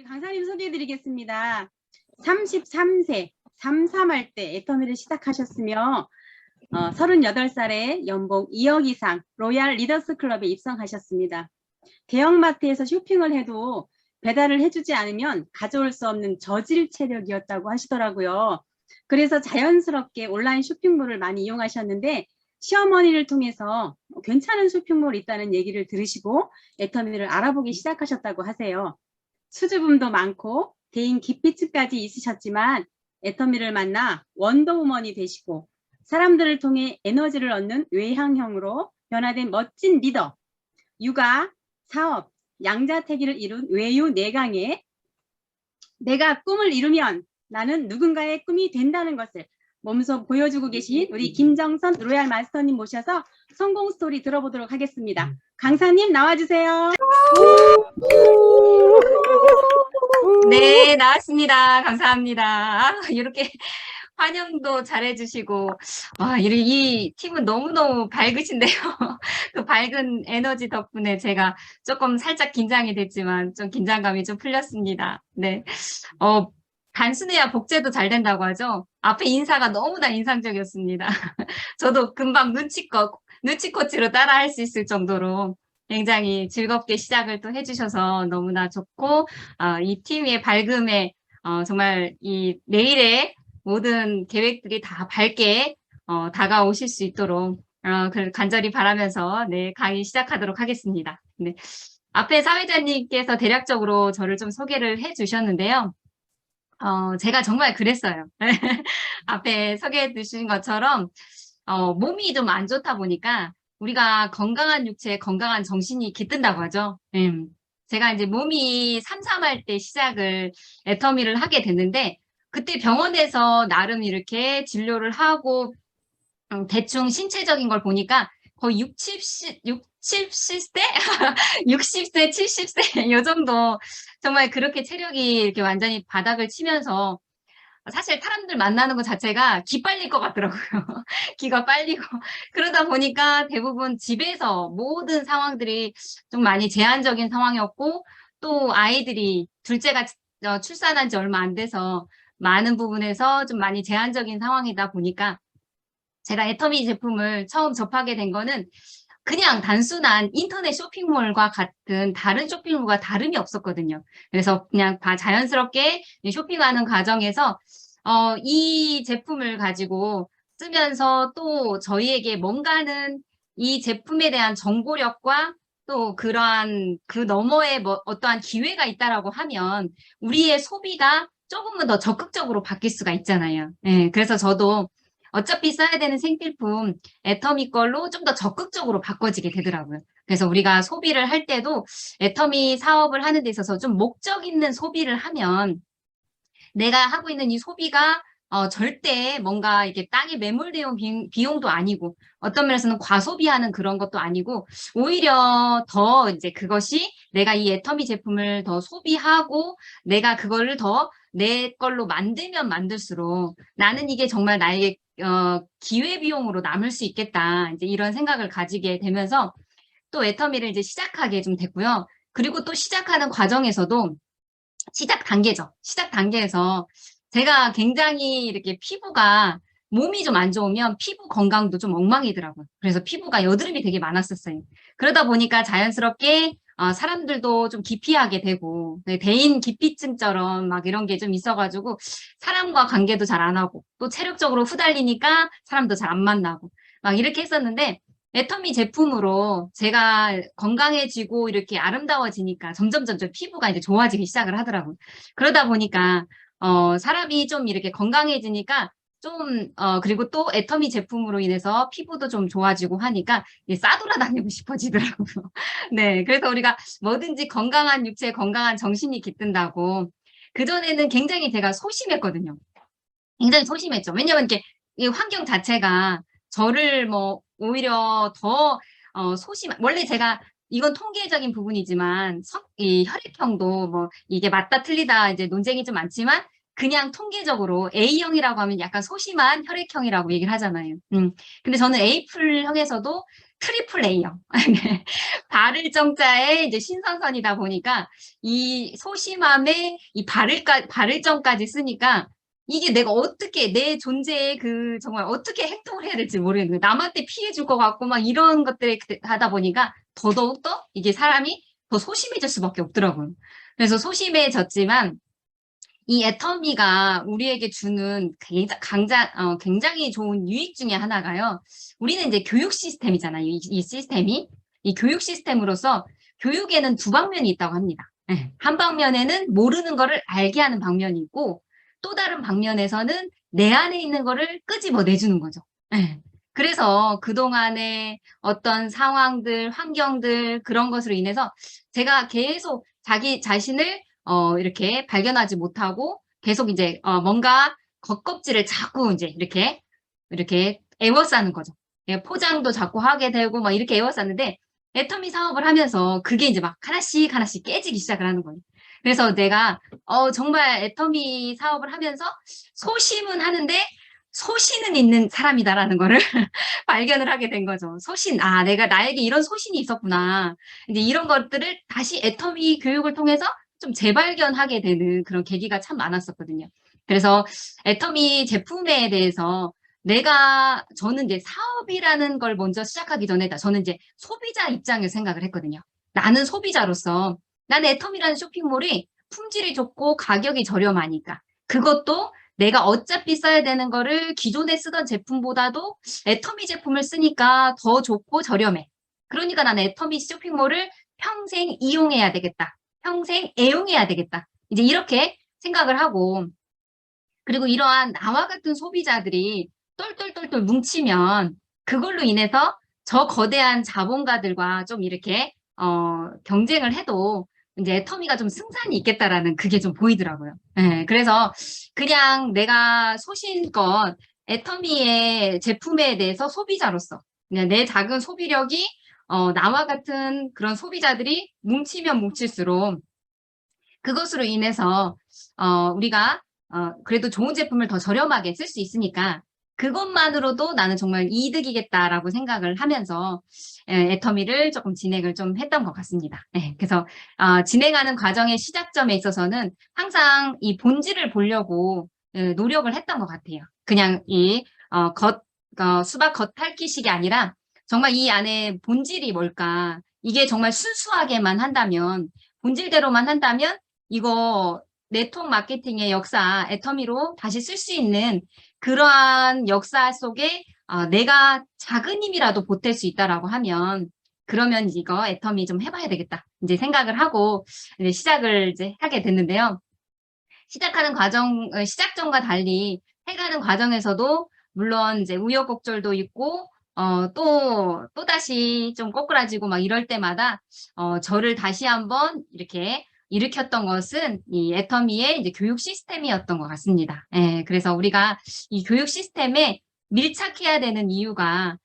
우리 강사님 소개해드리겠습니다. 33세, 33할 때 애터미를 시작하셨으며 38살에 연봉 2억 이상 로얄 리더스 클럽에 입성하셨습니다. 대형마트에서 쇼핑을 해도 배달을 해주지 않으면 가져올 수 없는 저질 체력이었다고 하시더라고요. 그래서 자연스럽게 온라인 쇼핑몰을 많이 이용하셨는데 시어머니를 통해서 괜찮은 쇼핑몰이 있다는 얘기를 들으시고 애터미를 알아보기 시작하셨다고 하세요. 수줍음도 많고 개인 기피증까지 있으셨지만 애터미를 만나 원더우먼이 되시고 사람들을 통해 에너지를 얻는 외향형으로 변화된 멋진 리더, 육아, 사업, 양자택일을 이룬 외유 내강에 내가 꿈을 이루면 나는 누군가의 꿈이 된다는 것을 몸소 보여주고 계신 우리 김정선 로얄 마스터님 모셔서 성공 스토리 들어보도록 하겠습니다. 강사님 나와주세요. 네, 나왔습니다. 감사합니다. 이렇게 환영도 잘해주시고, 이 팀은 너무너무 밝으신데요. 그 밝은 에너지 덕분에 제가 조금 살짝 긴장이 됐지만, 좀 긴장감이 좀 풀렸습니다. 네. 단순해야 복제도 잘 된다고 하죠. 앞에 인사가 너무나 인상적이었습니다. 저도 금방 눈치코치로 따라할 수 있을 정도로 굉장히 즐겁게 시작을 또 해주셔서 너무나 좋고, 이 팀의 밝음에 정말 이 내일의 모든 계획들이 다 밝게 다가오실 수 있도록 간절히 바라면서 네, 강의 시작하도록 하겠습니다. 네. 앞에 사회자님께서 대략적으로 저를 좀 소개를 해주셨는데요. 제가 정말 그랬어요. 앞에 소개해 주신 것처럼 몸이 좀 안 좋다 보니까 우리가 건강한 육체에 건강한 정신이 깃든다고 하죠. 제가 이제 몸이 삼삼할 때 시작을 애터미를 하게 됐는데 그때 병원에서 나름 이렇게 진료를 하고 대충 신체적인 걸 보니까 거의 60세, 60세, 70세 요 정도 정말 그렇게 체력이 이렇게 완전히 바닥을 치면서 사실 사람들 만나는 것 자체가 기 빨릴 것 같더라고요. 기가 빨리고. 그러다 보니까 대부분 집에서 모든 상황들이 좀 많이 제한적인 상황이었고, 또 아이들이 둘째가 출산한 지 얼마 안 돼서 많은 부분에서 좀 많이 제한적인 상황이다 보니까 제가 애터미 제품을 처음 접하게 된 거는 그냥 단순한 인터넷 쇼핑몰과 같은 다른 쇼핑몰과 다름이 없었거든요. 그래서 그냥 다 자연스럽게 쇼핑하는 과정에서 이 제품을 가지고 쓰면서 또 저희에게 뭔가는 이 제품에 대한 정보력과 또 그러한 그 너머에 뭐 어떠한 기회가 있다라고 하면 우리의 소비가 조금은 더 적극적으로 바뀔 수가 있잖아요. 예, 그래서 저도 어차피 써야 되는 생필품 애터미 걸로 좀 더 적극적으로 바꿔지게 되더라고요. 그래서 우리가 소비를 할 때도 애터미 사업을 하는 데 있어서 좀 목적 있는 소비를 하면 내가 하고 있는 이 소비가 절대 뭔가 이게 땅에 매몰되어 온 비용도 아니고 어떤 면에서는 과소비하는 그런 것도 아니고 오히려 더 이제 그것이 내가 이 애터미 제품을 더 소비하고 내가 그거를 더 내 걸로 만들면 만들수록 나는 이게 정말 나에게 기회비용으로 남을 수 있겠다. 이제 이런 생각을 가지게 되면서 또 애터미를 이제 시작하게 좀 됐고요. 그리고 또 시작하는 과정에서도 시작 단계죠. 시작 단계에서 제가 굉장히 이렇게 피부가 몸이 좀 안 좋으면 피부 건강도 좀 엉망이더라고요. 그래서 피부가 여드름이 되게 많았었어요. 그러다 보니까 자연스럽게 사람들도 좀 기피하게 되고 네, 대인 기피증처럼 막 이런 게 좀 있어가지고 사람과 관계도 잘 안 하고 또 체력적으로 후달리니까 사람도 잘 안 만나고 막 이렇게 했었는데 애터미 제품으로 제가 건강해지고 이렇게 아름다워지니까 점점 피부가 이제 좋아지기 시작을 하더라고요. 그러다 보니까 사람이 좀 이렇게 건강해지니까 좀 그리고 또 애터미 제품으로 인해서 피부도 좀 좋아지고 하니까 싸돌아다니고 싶어지더라고요. 네, 그래서 우리가 뭐든지 건강한 육체, 건강한 정신이 깃든다고 그전에는 굉장히 제가 소심했거든요. 굉장히 소심했죠. 왜냐면 이렇게 이 환경 자체가 저를 뭐 오히려 더 원래 제가 이건 통계적인 부분이지만 이 혈액형도 뭐 이게 맞다 틀리다 이제 논쟁이 좀 많지만 그냥 통계적으로 A형이라고 하면 약간 소심한 혈액형이라고 얘기를 하잖아요. 근데 저는 A풀형에서도 트리플 A형. 바를 정자에 이제 신선선이다 보니까 이 소심함에 이 바를 정까지 쓰니까 이게 내가 어떻게 내 존재에 그 정말 어떻게 행동을 해야 될지 모르겠는 거예요. 남한테 피해 줄 것 같고 막 이런 것들을 하다 보니까 더더욱 이게 사람이 더 소심해질 수밖에 없더라고요. 그래서 소심해졌지만 이 애터미가 우리에게 주는 굉장히 좋은 유익 중에 하나가요. 우리는 이제 교육 시스템이잖아요. 이 시스템이. 이 교육 시스템으로서 교육에는 두 방면이 있다고 합니다. 예, 한 방면에는 모르는 거를 알게 하는 방면이 있고 또 다른 방면에서는 내 안에 있는 거를 끄집어내주는 거죠. 예. 그래서 그동안의 어떤 상황들, 환경들 그런 것으로 인해서 제가 계속 자기 자신을 이렇게 발견하지 못하고 계속 이제 뭔가 겉껍질을 자꾸 이제 이렇게 애워싸는 거죠. 예, 포장도 자꾸 하게 되고 막 이렇게 애워쌌는데 애터미 사업을 하면서 그게 이제 막 하나씩 하나씩 깨지기 시작을 하는 거예요. 그래서 내가 정말 애터미 사업을 하면서 소심은 하는데 소신은 있는 사람이다라는 거를 발견을 하게 된 거죠. 소신, 내가 나에게 이런 소신이 있었구나. 이제 이런 것들을 다시 애터미 교육을 통해서 좀 재발견하게 되는 그런 계기가 참 많았었거든요. 그래서 애터미 제품에 대해서 저는 이제 사업이라는 걸 먼저 시작하기 전에 저는 이제 소비자 입장을 생각을 했거든요. 나는 소비자로서 나는 애터미라는 쇼핑몰이 품질이 좋고 가격이 저렴하니까 그것도 내가 어차피 써야 되는 거를 기존에 쓰던 제품보다도 애터미 제품을 쓰니까 더 좋고 저렴해. 그러니까 나는 애터미 쇼핑몰을 평생 이용해야 되겠다. 평생 애용해야 되겠다. 이제 이렇게 생각을 하고 그리고 이러한 나와 같은 소비자들이 똘똘똘똘 뭉치면 그걸로 인해서 저 거대한 자본가들과 좀 이렇게 경쟁을 해도 이제 애터미가 좀 승산이 있겠다라는 그게 좀 보이더라고요. 예, 그래서 그냥 내가 소신껏 애터미의 제품에 대해서 소비자로서 그냥 내 작은 소비력이 나와 같은 그런 소비자들이 뭉치면 뭉칠수록 그것으로 인해서 우리가 그래도 좋은 제품을 더 저렴하게 쓸 수 있으니까 그것만으로도 나는 정말 이득이겠다라고 생각을 하면서 애터미를 조금 진행을 좀 했던 것 같습니다. 네, 그래서 진행하는 과정의 시작점에 있어서는 항상 이 본질을 보려고 노력을 했던 것 같아요. 그냥 이 수박 겉핥기식이 아니라 정말 이 안에 본질이 뭘까? 이게 정말 순수하게만 한다면 본질대로만 한다면 이거 네트워크 마케팅의 역사, 애터미로 다시 쓸 수 있는 그러한 역사 속에 내가 작은 힘이라도 보탤 수 있다라고 하면 그러면 이거 애터미 좀 해봐야 되겠다. 이제 생각을 하고 이제 시작을 이제 하게 됐는데요. 시작하는 과정, 시작점과 달리 해가는 과정에서도 물론 이제 우여곡절도 있고 또다시 좀 꼬꾸라지고 막 이럴 때마다 저를 다시 한번 이렇게 일으켰던 것은 이 애터미의 이제 교육 시스템이었던 것 같습니다. 예, 그래서 우리가 이 교육 시스템에 밀착해야 되는 이유가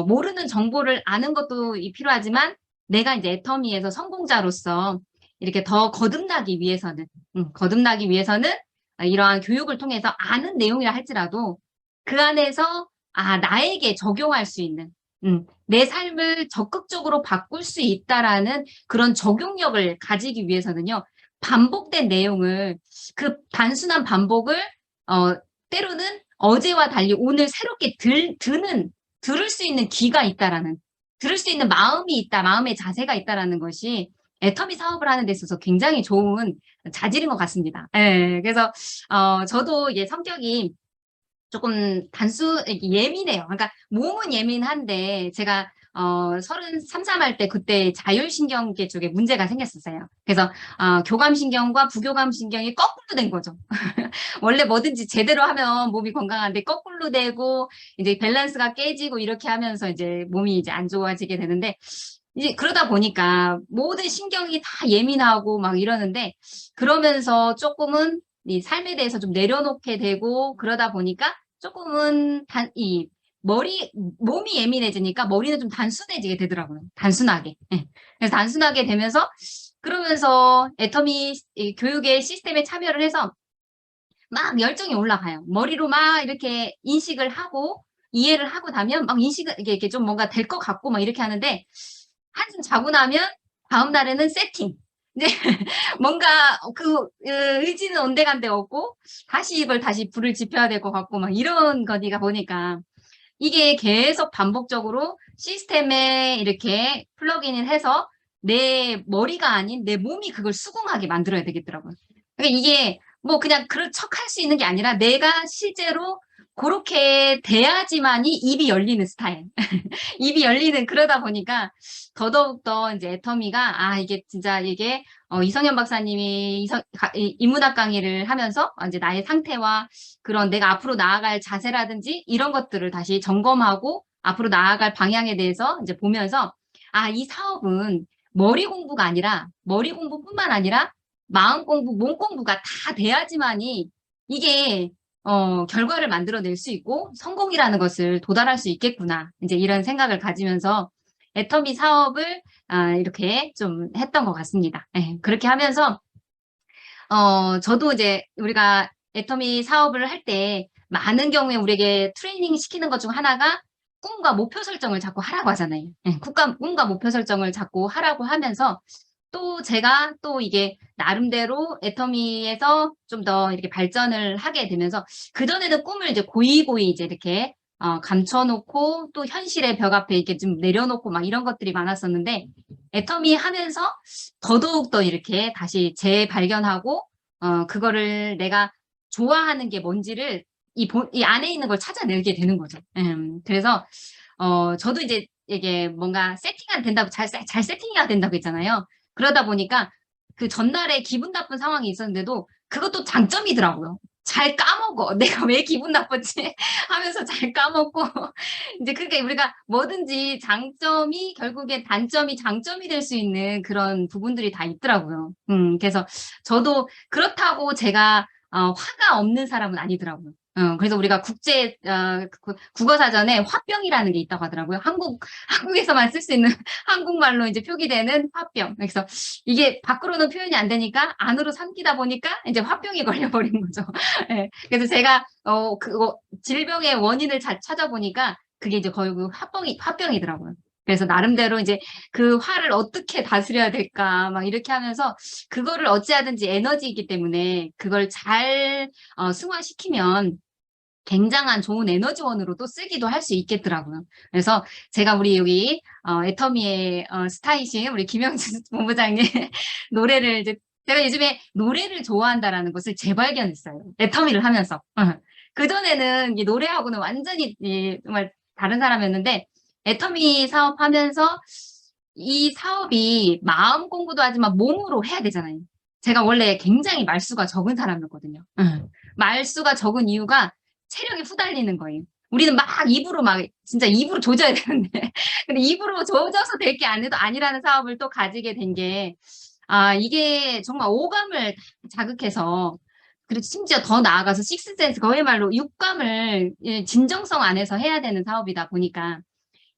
모르는 정보를 아는 것도 필요하지만 내가 이제 애터미에서 성공자로서 이렇게 더 거듭나기 위해서는 이러한 교육을 통해서 아는 내용이라 할지라도 그 안에서 나에게 적용할 수 있는 내 삶을 적극적으로 바꿀 수 있다라는 그런 적용력을 가지기 위해서는요. 반복된 내용을 그 단순한 반복을 때로는 어제와 달리 오늘 새롭게 들을 수 있는 귀가 있다라는 들을 수 있는 마음이 있다, 마음의 자세가 있다라는 것이 애터미 사업을 하는 데 있어서 굉장히 좋은 자질인 것 같습니다. 예, 그래서 저도 이게 성격이 조금 예민해요. 그러니까 몸은 예민한데 제가 33 할 때 그때 자율신경계 쪽에 문제가 생겼었어요. 그래서 교감신경과 부교감신경이 거꾸로 된 거죠. 원래 뭐든지 제대로 하면 몸이 건강한데 거꾸로 되고 이제 밸런스가 깨지고 이렇게 하면서 이제 몸이 이제 안 좋아지게 되는데 이제 그러다 보니까 모든 신경이 다 예민하고 막 이러는데 그러면서 조금은 이 삶에 대해서 좀 내려놓게 되고 그러다 보니까 조금은 몸이 예민해지니까 머리는 좀 단순해지게 되더라고요. 단순하게. 예. 그래서 단순하게 되면서 그러면서 애터미 교육의 시스템에 참여를 해서 막 열정이 올라가요. 머리로 막 이렇게 인식을 하고 이해를 하고 나면 막 인식을 이게 좀 뭔가 될 것 같고 막 이렇게 하는데 한숨 자고 나면 다음 날에는 세팅. 이제 뭔가 그 의지는 온데간데 없고 다시 이걸 다시 불을 지펴야 될 것 같고 막 이런 거니까 보니까 이게 계속 반복적으로 시스템에 이렇게 플러그인을 해서 내 머리가 아닌 내 몸이 그걸 수긍하게 만들어야 되겠더라고요. 그러니까 이게 뭐 그냥 그런 척할 수 있는 게 아니라 내가 실제로 그렇게 돼야지만이 입이 열리는 스타일. 입이 열리는 그러다 보니까 더더욱더 이제 애터미가 아 이게 진짜 이게 이성현 박사님이 인문학 강의를 하면서 이제 나의 상태와 그런 내가 앞으로 나아갈 자세라든지 이런 것들을 다시 점검하고 앞으로 나아갈 방향에 대해서 이제 보면서 아, 이 사업은 머리 공부가 아니라 머리 공부뿐만 아니라 마음 공부, 몸 공부가 다 돼야지만이 이게 결과를 만들어낼 수 있고 성공이라는 것을 도달할 수 있겠구나. 이제 이런 생각을 가지면서 애터미 사업을 이렇게 좀 했던 것 같습니다. 예, 그렇게 하면서 저도 이제 우리가 애터미 사업을 할 때 많은 경우에 우리에게 트레이닝 시키는 것 중 하나가 꿈과 목표 설정을 자꾸 하라고 하잖아요. 예, 꿈과 목표 설정을 자꾸 하라고 하면서 또 제가 또 이게 나름대로 애터미에서 좀 더 이렇게 발전을 하게 되면서 그전에는 꿈을 이제 고이고이 이제 이렇게 감춰놓고 또 현실의 벽 앞에 이렇게 좀 내려놓고 막 이런 것들이 많았었는데 애터미 하면서 더더욱 더 이렇게 다시 재발견하고 그거를 내가 좋아하는 게 뭔지를 이 안에 있는 걸 찾아내게 되는 거죠. 그래서 저도 이제 이게 뭔가 세팅이 된다고 잘 세팅이 된다고 했잖아요. 그러다 보니까 그 전날에 기분 나쁜 상황이 있었는데도 그것도 장점이더라고요. 잘 까먹어. 내가 왜 기분 나쁘지? 하면서 잘 까먹고 이제 그러니까 우리가 뭐든지 장점이 결국에 단점이 장점이 될 수 있는 그런 부분들이 다 있더라고요. 그래서 저도 그렇다고 제가 화가 없는 사람은 아니더라고요. 그래서 우리가 국어사전에 화병이라는 게 있다고 하더라고요. 한국에서만 쓸 수 있는 한국말로 이제 표기되는 화병. 그래서 이게 밖으로는 표현이 안 되니까 안으로 삼키다 보니까 이제 화병이 걸려버린 거죠. 네. 그래서 제가 그거 질병의 원인을 찾아보니까 그게 이제 거의 그 화병이더라고요. 그래서 나름대로 이제 그 화를 어떻게 다스려야 될까 막 이렇게 하면서 그거를 어찌하든지 에너지이기 때문에 그걸 잘 승화시키면 굉장한 좋은 에너지원으로 또 쓰기도 할 수 있겠더라고요. 그래서 제가 우리 여기 애터미의 스타이신 우리 김영준 본부장님 노래를 이제 제가 요즘에 노래를 좋아한다라는 것을 재발견했어요. 애터미를 하면서. 그전에는 이 노래하고는 완전히 정말 다른 사람이었는데 애터미 사업하면서 이 사업이 마음 공부도 하지만 몸으로 해야 되잖아요. 제가 원래 굉장히 말수가 적은 사람이었거든요. 말수가 적은 이유가 체력이 후달리는 거예요. 우리는 막 입으로 진짜 입으로 조져야 되는데 근데 입으로 조져서 될 게 아니라는 사업을 또 가지게 된 게 이게 정말 오감을 자극해서 그리고 심지어 더 나아가서 식스센스 그야말로 육감을 진정성 안에서 해야 되는 사업이다 보니까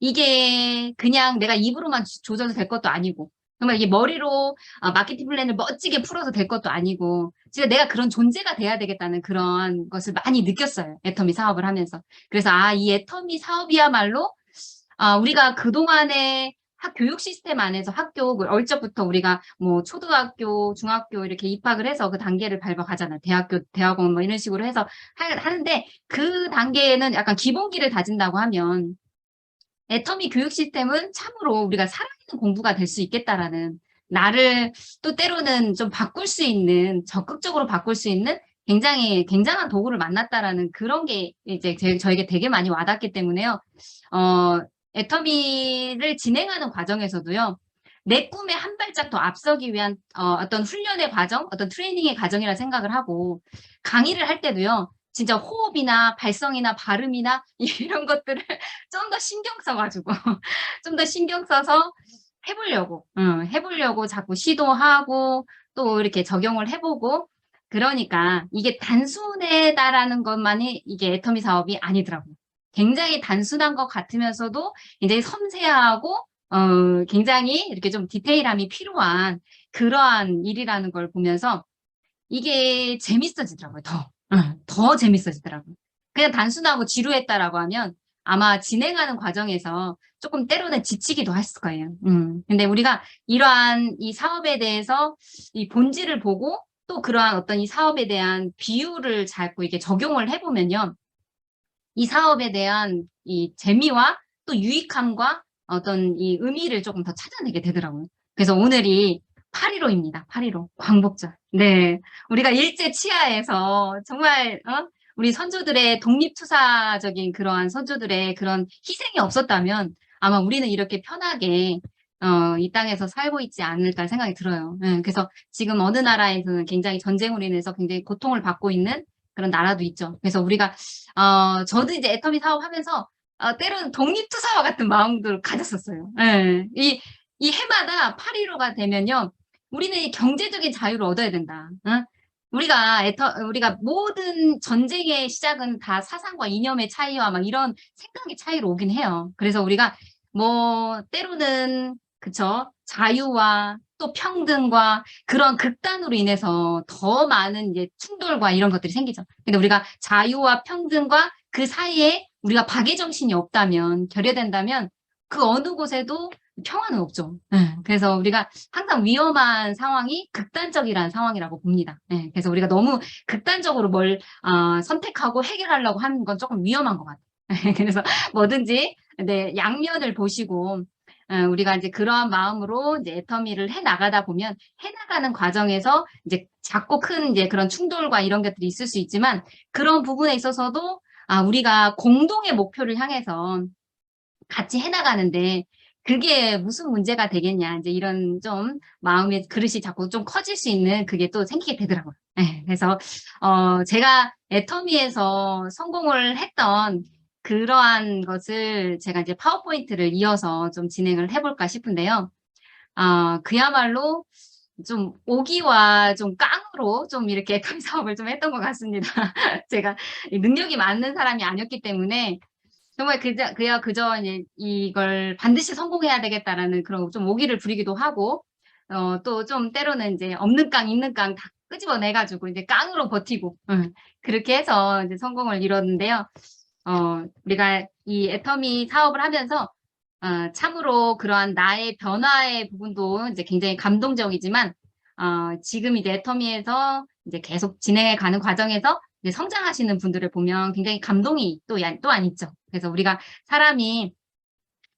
이게 그냥 내가 입으로만 조져도 될 것도 아니고 정말 이게 머리로 마케팅 플랜을 멋지게 풀어서 될 것도 아니고 진짜 내가 그런 존재가 돼야 되겠다는 그런 것을 많이 느꼈어요. 애터미 사업을 하면서. 그래서 이 애터미 사업이야말로 우리가 그동안의 교육 시스템 안에서 학교 어릴 적부터 우리가 뭐 초등학교, 중학교 이렇게 입학을 해서 그 단계를 밟아가잖아요. 대학교, 대학원 뭐 이런 식으로 해서 하는데 그 단계에는 약간 기본기를 다진다고 하면 애터미 교육 시스템은 참으로 우리가 살아있는 공부가 될 수 있겠다라는 나를 또 때로는 좀 바꿀 수 있는 적극적으로 바꿀 수 있는 굉장히 굉장한 도구를 만났다라는 그런 게 이제 저에게 되게 많이 와닿기 때문에요. 애터미를 진행하는 과정에서도요. 내 꿈에 한 발짝 더 앞서기 위한 어떤 훈련의 과정, 어떤 트레이닝의 과정이라 생각을 하고 강의를 할 때도요. 진짜 호흡이나 발성이나 발음이나 이런 것들을 좀 더 신경 써가지고 좀 더 신경 써서 해보려고 자꾸 시도하고 또 이렇게 적용을 해보고 그러니까 이게 단순하다라는 것만이 이게 애터미 사업이 아니더라고요. 굉장히 단순한 것 같으면서도 굉장히 섬세하고 굉장히 이렇게 좀 디테일함이 필요한 그러한 일이라는 걸 보면서 이게 재밌어지더라고요. 더 재밌어지더라고요. 그냥 단순하고 지루했다라고 하면 아마 진행하는 과정에서 조금 때로는 지치기도 했을 거예요. 근데 우리가 이러한 이 사업에 대해서 이 본질을 보고 또 그러한 어떤 이 사업에 대한 비율을 잡고 이게 적용을 해보면요. 이 사업에 대한 이 재미와 또 유익함과 어떤 이 의미를 조금 더 찾아내게 되더라고요. 그래서 오늘이 8.15입니다. 8.15 광복절. 네, 우리가 일제 치하에서 정말 우리 선조들의 독립투사적인 그러한 선조들의 그런 희생이 없었다면 아마 우리는 이렇게 편하게 이 땅에서 살고 있지 않을까 생각이 들어요. 그래서 지금 어느 나라에서는 굉장히 전쟁으로 인해서 굉장히 고통을 받고 있는 그런 나라도 있죠. 그래서 우리가 저도 이제 애터미 사업하면서 때로는 독립투사와 같은 마음도 가졌었어요. 예. 이 해마다 8.15가 되면요. 우리는 이 경제적인 자유를 얻어야 된다. 응? 우리가 모든 전쟁의 시작은 다 사상과 이념의 차이와 막 이런 생각의 차이로 오긴 해요. 그래서 우리가 뭐 때로는 그쵸 자유와 또 평등과 그런 극단으로 인해서 더 많은 이제 충돌과 이런 것들이 생기죠. 근데 우리가 자유와 평등과 그 사이에 우리가 박애 정신이 없다면 결여된다면 그 어느 곳에도 평화는 없죠. 그래서 우리가 항상 위험한 상황이 극단적이라는 상황이라고 봅니다. 그래서 우리가 너무 극단적으로 뭘 선택하고 해결하려고 하는 건 조금 위험한 것 같아요. 그래서 뭐든지 네, 양면을 보시고 우리가 이제 그러한 마음으로 이제 애터미를 해 나가다 보면 해 나가는 과정에서 이제 작고 큰 이제 그런 충돌과 이런 것들이 있을 수 있지만 그런 부분에 있어서도 우리가 공동의 목표를 향해서 같이 해 나가는데 그게 무슨 문제가 되겠냐 이제 이런 좀 마음의 그릇이 자꾸 좀 커질 수 있는 그게 또 생기게 되더라고요. 그래서 제가 애터미에서 성공을 했던 그러한 것을 제가 이제 파워포인트를 이어서 좀 진행을 해볼까 싶은데요. 그야말로 좀 오기와 좀 깡으로 좀 이렇게 애터미 사업을 좀 했던 것 같습니다. 제가 능력이 많은 사람이 아니었기 때문에 정말 그저 이제 이걸 반드시 성공해야 되겠다라는 그런 좀 오기를 부리기도 하고, 또 좀 때로는 이제 없는 깡, 있는 깡 다 끄집어내가지고 이제 깡으로 버티고, 그렇게 해서 이제 성공을 이뤘는데요. 우리가 이 애터미 사업을 하면서, 참으로 그러한 나의 변화의 부분도 이제 굉장히 감동적이지만, 지금 이제 애터미에서 이제 계속 진행해 가는 과정에서 이제 성장하시는 분들을 보면 굉장히 감동이 또한 있죠. 그래서 우리가 사람이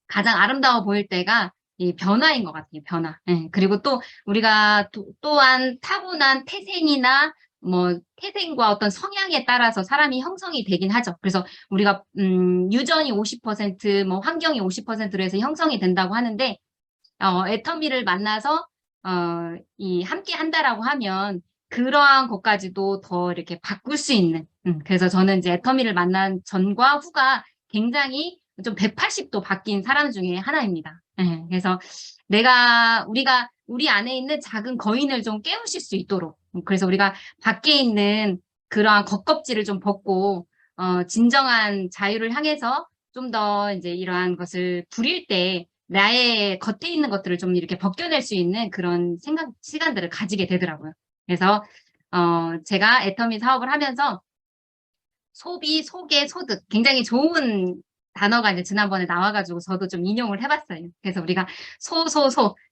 가장 아름다워 보일 때가 이 변화인 것 같아요. 변화. 그리고 또 우리가 또한 타고난 태생이나 뭐 태생과 어떤 성향에 따라서 사람이 형성이 되긴 하죠. 그래서 우리가 유전이 50%뭐 환경이 50%로 해서 형성이 된다고 하는데 애터미를 만나서 이 함께 한다라고 하면 그러한 것까지도 더 이렇게 바꿀 수 있는 그래서 저는 이제 애터미를 만난 전과 후가 굉장히 좀 180도 바뀐 사람 중에 하나입니다. 그래서 우리가 우리 안에 있는 작은 거인을 좀 깨우실 수 있도록 그래서 우리가 밖에 있는 그러한 겉껍질을 좀 벗고 진정한 자유를 향해서 좀 더 이제 이러한 것을 부릴 때 나의 겉에 있는 것들을 좀 이렇게 벗겨낼 수 있는 그런 시간들을 가지게 되더라고요. 그래서 제가 애터미 사업을 하면서 소비, 소개, 소득 굉장히 좋은 단어가 이제 지난번에 나와가지고 저도 좀 인용을 해봤어요. 그래서 우리가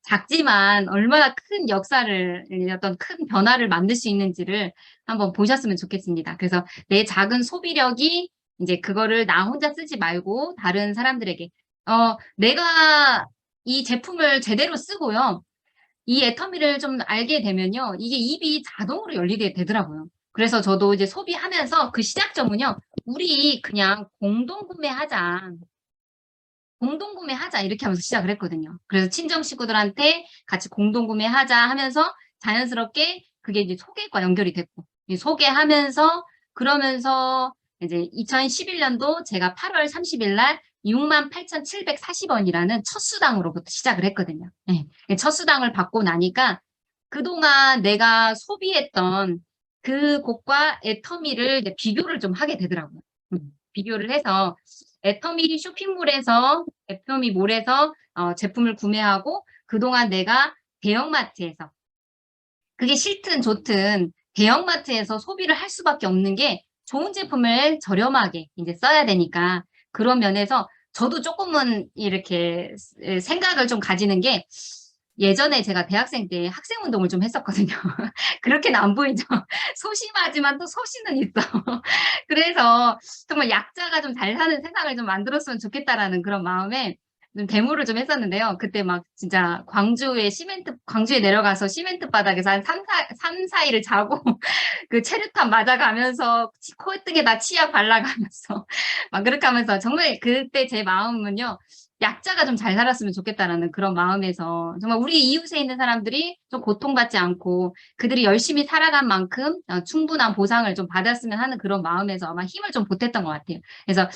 작지만 얼마나 큰 역사를 어떤 큰 변화를 만들 수 있는지를 한번 보셨으면 좋겠습니다. 그래서 내 작은 소비력이 이제 그거를 나 혼자 쓰지 말고 다른 사람들에게 내가 이 제품을 제대로 쓰고요. 이 애터미를 좀 알게 되면요. 이게 입이 자동으로 열리게 되더라고요. 그래서 저도 이제 소비하면서 그 시작점은요. 우리 그냥 공동구매하자. 공동구매하자 이렇게 하면서 시작을 했거든요. 그래서 친정 식구들한테 같이 공동구매하자 하면서 자연스럽게 그게 이제 소개과 연결이 됐고 소개하면서 그러면서 이제 2011년도 제가 8월 30일 날 68,740원이라는 첫 수당으로부터 시작을 했거든요. 첫 수당을 받고 나니까 그동안 내가 소비했던 그 곳과 애터미를 이제 비교를 좀 하게 되더라고요. 비교를 해서 애터미 쇼핑몰에서 애터미 몰에서 제품을 구매하고 그동안 내가 대형마트에서 그게 싫든 좋든 대형마트에서 소비를 할 수밖에 없는 게 좋은 제품을 저렴하게 이제 써야 되니까 그런 면에서 저도 조금은 이렇게 생각을 좀 가지는 게 예전에 제가 대학생 때 학생 운동을 좀 했었거든요. 그렇게는 안 보이죠. 소심하지만 또 소신은 있어. 그래서 정말 약자가 좀 잘 사는 세상을 좀 만들었으면 좋겠다라는 그런 마음에 좀 데모를 좀 했었는데요. 그때 막 진짜 광주에 내려가서 시멘트 바닥에서 한 3, 4일을 자고 그 체류탄 맞아가면서 콧등에다 치약 발라가면서 막 그렇게 하면서 정말 그때 제 마음은요. 약자가 좀 잘 살았으면 좋겠다라는 그런 마음에서 정말 우리 이웃에 있는 사람들이 좀 고통받지 않고 그들이 열심히 살아간 만큼 충분한 보상을 좀 받았으면 하는 그런 마음에서 아마 힘을 좀 보탰던 것 같아요. 그래서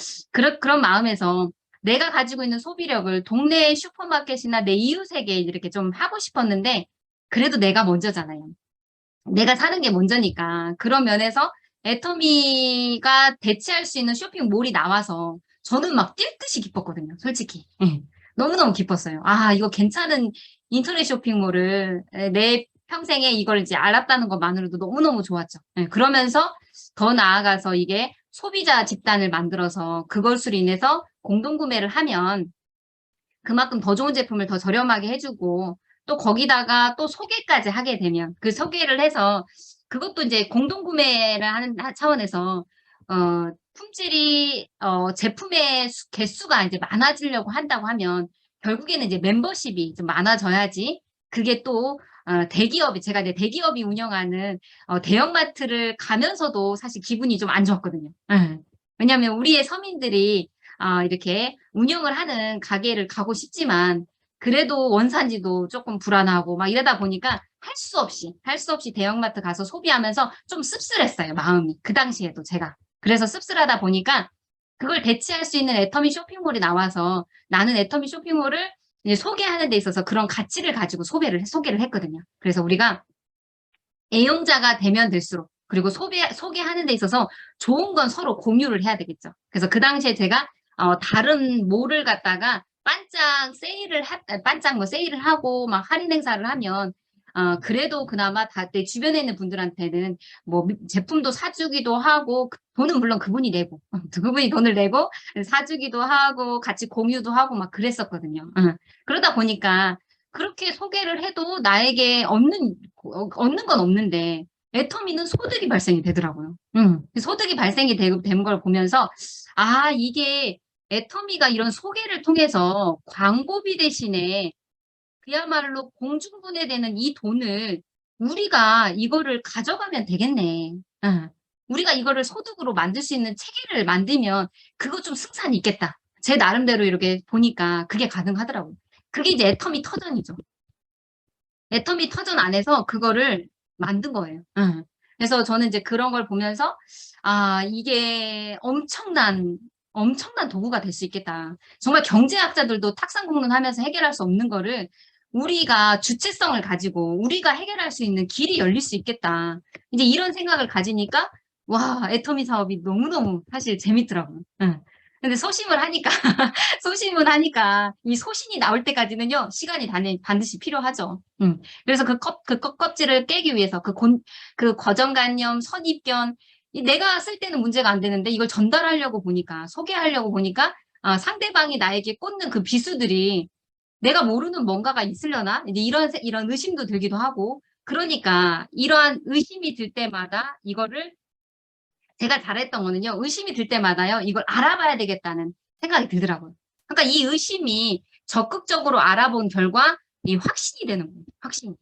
그런 마음에서 내가 가지고 있는 소비력을 동네 슈퍼마켓이나 내 이웃에게 이렇게 좀 하고 싶었는데 그래도 내가 먼저잖아요. 내가 사는 게 먼저니까. 그런 면에서 애터미가 대체할 수 있는 쇼핑몰이 나와서 저는 막 뛸 듯이 기뻤거든요, 솔직히. 예. 너무너무 기뻤어요. 아, 이거 괜찮은 인터넷 쇼핑몰을 내 평생에 이걸 이제 알았다는 것만으로도 너무너무 좋았죠. 예, 그러면서 더 나아가서 이게 소비자 집단을 만들어서 그것으로 인해서 공동구매를 하면 그만큼 더 좋은 제품을 더 저렴하게 해주고 또 거기다가 또 소개까지 하게 되면 그 소개를 해서 그것도 이제 공동구매를 하는 차원에서 품질이 제품의 개수가 이제 많아지려고 한다고 하면 결국에는 이제 멤버십이 좀 많아져야지 그게 또 대기업이 제가 이제 대기업이 운영하는 대형마트를 가면서도 사실 기분이 좀 안 좋았거든요. 예. 왜냐하면 우리의 서민들이 이렇게 운영을 하는 가게를 가고 싶지만 그래도 원산지도 조금 불안하고 막 이러다 보니까 할 수 없이 대형마트 가서 소비하면서 좀 씁쓸했어요, 마음이. 그 당시에도 제가. 그래서 씁쓸하다 보니까 그걸 대체할 수 있는 애터미 쇼핑몰이 나와서 나는 애터미 쇼핑몰을 이제 소개하는 데 있어서 그런 가치를 가지고 소개를 했거든요. 그래서 우리가 애용자가 되면 될수록 그리고 소개하는 데 있어서 좋은 건 서로 공유를 해야 되겠죠. 그래서 그 당시에 제가 다른 몰을 갖다가 반짝 뭐 세일을 하고 막 할인 행사를 하면 그래도 그나마 내 주변에 있는 분들한테는 뭐 제품도 사주기도 하고 돈은 물론 그분이 내고 그분이 돈을 내고 사주기도 하고 같이 공유도 하고 막 그랬었거든요. 그러다 보니까 그렇게 소개를 해도 나에게 얻는 건 없는데 애터미는 소득이 발생이 되더라고요. 소득이 발생이 된 걸 보면서 아 이게 애터미가 이런 소개를 통해서 광고비 대신에 그야말로 공중분해되는 이 돈을 우리가 이거를 가져가면 되겠네. 우리가 이거를 소득으로 만들 수 있는 체계를 만들면 그거 좀 승산이 있겠다. 제 나름대로 이렇게 보니까 그게 가능하더라고요. 그게 이제 애터미 터전이죠. 애터미 터전 안에서 그거를 만든 거예요. 그래서 저는 이제 그런 걸 보면서 아 이게 엄청난 도구가 될 수 있겠다. 정말 경제학자들도 탁상 공론하면서 해결할 수 없는 거를 우리가 주체성을 가지고 우리가 해결할 수 있는 길이 열릴 수 있겠다. 이제 이런 생각을 가지니까 와 애터미 사업이 너무너무 사실 재밌더라고요. 근데 소심을 하니까 이 소신이 나올 때까지는요 시간이 반드시 필요하죠. 그래서 그 껍질을 깨기 위해서 그 고정관념, 선입견 내가 쓸 때는 문제가 안 되는데 이걸 전달하려고 보니까 소개하려고 보니까 상대방이 나에게 꽂는 그 비수들이 내가 모르는 뭔가가 있으려나 이제 이런 의심도 들기도 하고 그러니까 이러한 의심이 들 때마다 이거를 제가 잘했던 거는요 의심이 들 때마다요 이걸 알아봐야 되겠다는 생각이 들더라고요. 그러니까 이 의심이 적극적으로 알아본 결과 이 확신이 되는 거예요. 확신.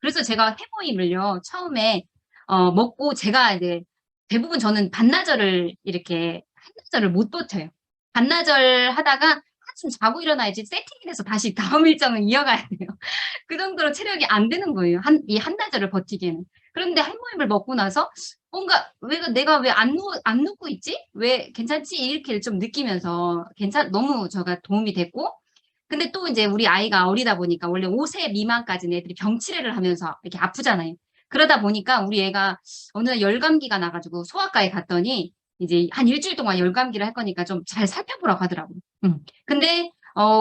그래서 제가 해모임을요 처음에 먹고 제가 이제 대부분 저는 반나절을 이렇게 한나절을 못 버텨요. 반나절 하다가 한숨 자고 일어나야지 세팅이 돼서 다시 다음 일정을 이어가야 돼요. 그 정도로 체력이 안 되는 거예요. 이 한나절을 버티기에는. 그런데 해모임을 먹고 나서 뭔가 내가 왜 안 눕고 있지? 왜 괜찮지? 이렇게 좀 느끼면서 너무 제가 도움이 됐고 근데 또 이제 우리 아이가 어리다 보니까 원래 5세 미만까지는 애들이 병치레를 하면서 이렇게 아프잖아요. 그러다 보니까 우리 애가 어느 날 열감기가 나가지고 소아과에 갔더니 이제 한 일주일 동안 열감기를 할 거니까 좀 잘 살펴보라고 하더라고요. 근데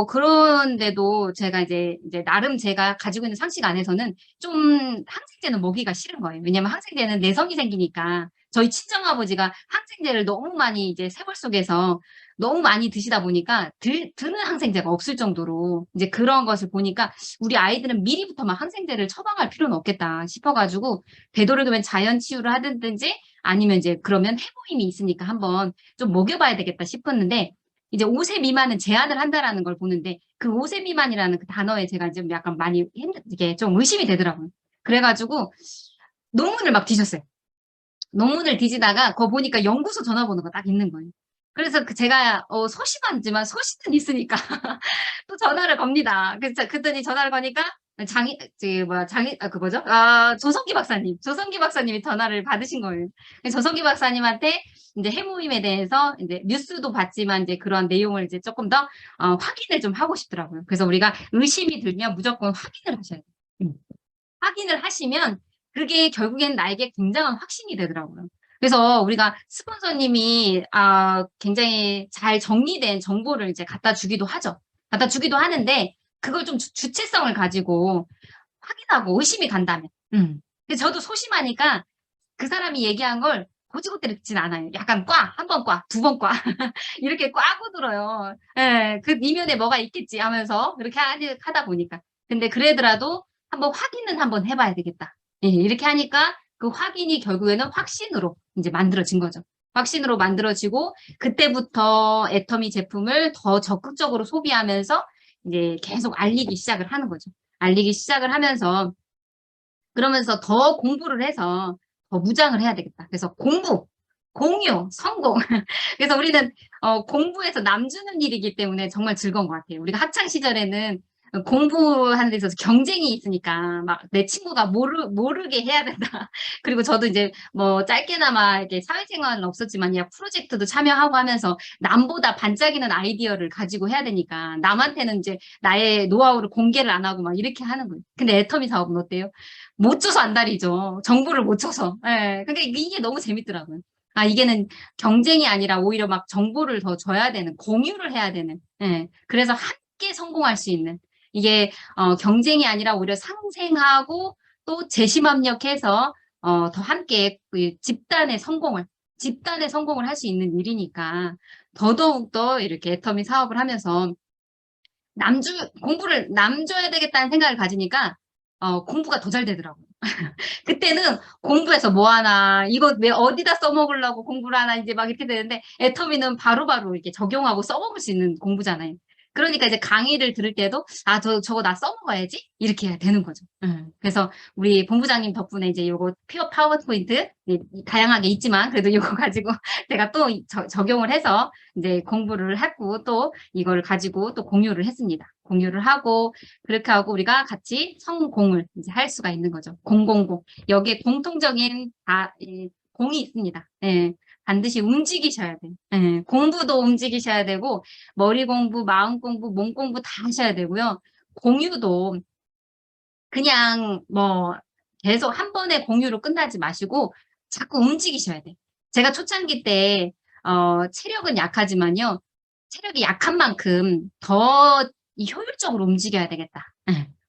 그런데도 제가 이제 나름 제가 가지고 있는 상식 안에서는 좀 항생제는 먹이가 싫은 거예요. 왜냐면 항생제는 내성이 생기니까 저희 친정아버지가 항생제를 너무 많이 이제 세월 속에서 너무 많이 드시다 보니까 드는 항생제가 없을 정도로 이제 그런 것을 보니까 우리 아이들은 미리부터 막 항생제를 처방할 필요는 없겠다 싶어가지고 되도록이면 자연 치유를 하든지 아니면 이제 그러면 해모임이 있으니까 한번 좀 먹여봐야 되겠다 싶었는데 이제 5세 미만은 제한을 한다라는 걸 보는데 그 5세 미만이라는 그 단어에 제가 좀 약간 많이 이게 좀 의심이 되더라고요. 그래가지고 논문을 막 뒤졌어요. 논문을 뒤지다가 거 보니까 연구소 전화번호가 딱 있는 거예요. 그래서 제가 소심하지만 소신은 있으니까 또 전화를 겁니다. 그래서 그랬더니 전화를 거니까 조성기 박사님이 전화를 받으신 거예요. 그래서 조성기 박사님한테 이제 해모임에 대해서 이제 뉴스도 봤지만 이제 그런 내용을 이제 조금 더 확인을 좀 하고 싶더라고요. 그래서 우리가 의심이 들면 무조건 확인을 하셔야 돼요. 확인을 하시면 그게 결국엔 나에게 굉장한 확신이 되더라고요. 그래서 우리가 스폰서님이 굉장히 잘 정리된 정보를 이제 갖다 주기도 하죠. 갖다 주기도 하는데 그걸 좀 주체성을 가지고 확인하고 의심이 간다면. 근데 저도 소심하니까 그 사람이 얘기한 걸 고지고대로 듣진 않아요. 약간 한 번 두 번 이렇게 꽈고 들어요. 예, 그 이면에 뭐가 있겠지 하면서 그렇게 하다 보니까. 근데 그래더라도 한번 확인은 한번 해봐야 되겠다. 예, 이렇게 하니까 그 확인이 결국에는 확신으로 이제 만들어진 거죠. 확신으로 만들어지고 그때부터 애터미 제품을 더 적극적으로 소비하면서 이제 계속 알리기 시작을 하는 거죠. 알리기 시작을 하면서 그러면서 더 공부를 해서 더 무장을 해야 되겠다. 그래서 공부, 공유, 성공. 그래서 우리는 공부해서 남 주는 일이기 때문에 정말 즐거운 것 같아요. 우리가 학창 시절에는 공부하는 데 있어서 경쟁이 있으니까 막 내 친구가 모르게 해야 된다. 그리고 저도 이제 뭐 짧게나마 이렇게 사회생활은 없었지만 프로젝트도 참여하고 하면서 남보다 반짝이는 아이디어를 가지고 해야 되니까 남한테는 이제 나의 노하우를 공개를 안 하고 막 이렇게 하는 거예요. 근데 애터미 사업은 어때요? 못 줘서 안달이죠. 정보를 못 줘서. 예. 그러니까 이게 너무 재밌더라고요. 이게는 경쟁이 아니라 오히려 막 정보를 더 줘야 되는, 공유를 해야 되는. 예. 그래서 함께 성공할 수 있는. 이게 경쟁이 아니라 오히려 상생하고 또 재심합력해서 더 함께 그 집단의 성공을 할 수 있는 일이니까 더더욱더 이렇게 애터미 사업을 하면서 공부를 남 줘야 되겠다는 생각을 가지니까 공부가 더 잘 되더라고요. 그때는 공부해서 뭐 하나, 이거 왜 어디다 써먹으려고 공부를 하나, 이제 막 이렇게 되는데, 애터미는 바로바로 이렇게 적용하고 써먹을 수 있는 공부잖아요. 그러니까 이제 강의를 들을 때도, 저거 나 써먹어야지? 이렇게 해야 되는 거죠. 그래서 우리 본부장님 덕분에 이제 요거 퓨어 파워포인트, 다양하게 있지만, 그래도 요거 가지고 제가 또 적용을 해서 이제 공부를 했고, 또 이걸 가지고 또 공유를 했습니다. 공유를 하고, 그렇게 하고 우리가 같이 성공을 이제 할 수가 있는 거죠. 공공공. 여기에 공통적인 공이 있습니다. 예. 반드시 움직이셔야 돼요. 예. 공부도 움직이셔야 되고 머리 공부, 마음 공부, 몸 공부 다 하셔야 되고요. 공유도 그냥 뭐 계속 한 번에 공유로 끝나지 마시고 자꾸 움직이셔야 돼요. 제가 초창기 때 체력은 약하지만요. 체력이 약한 만큼 더 효율적으로 움직여야 되겠다.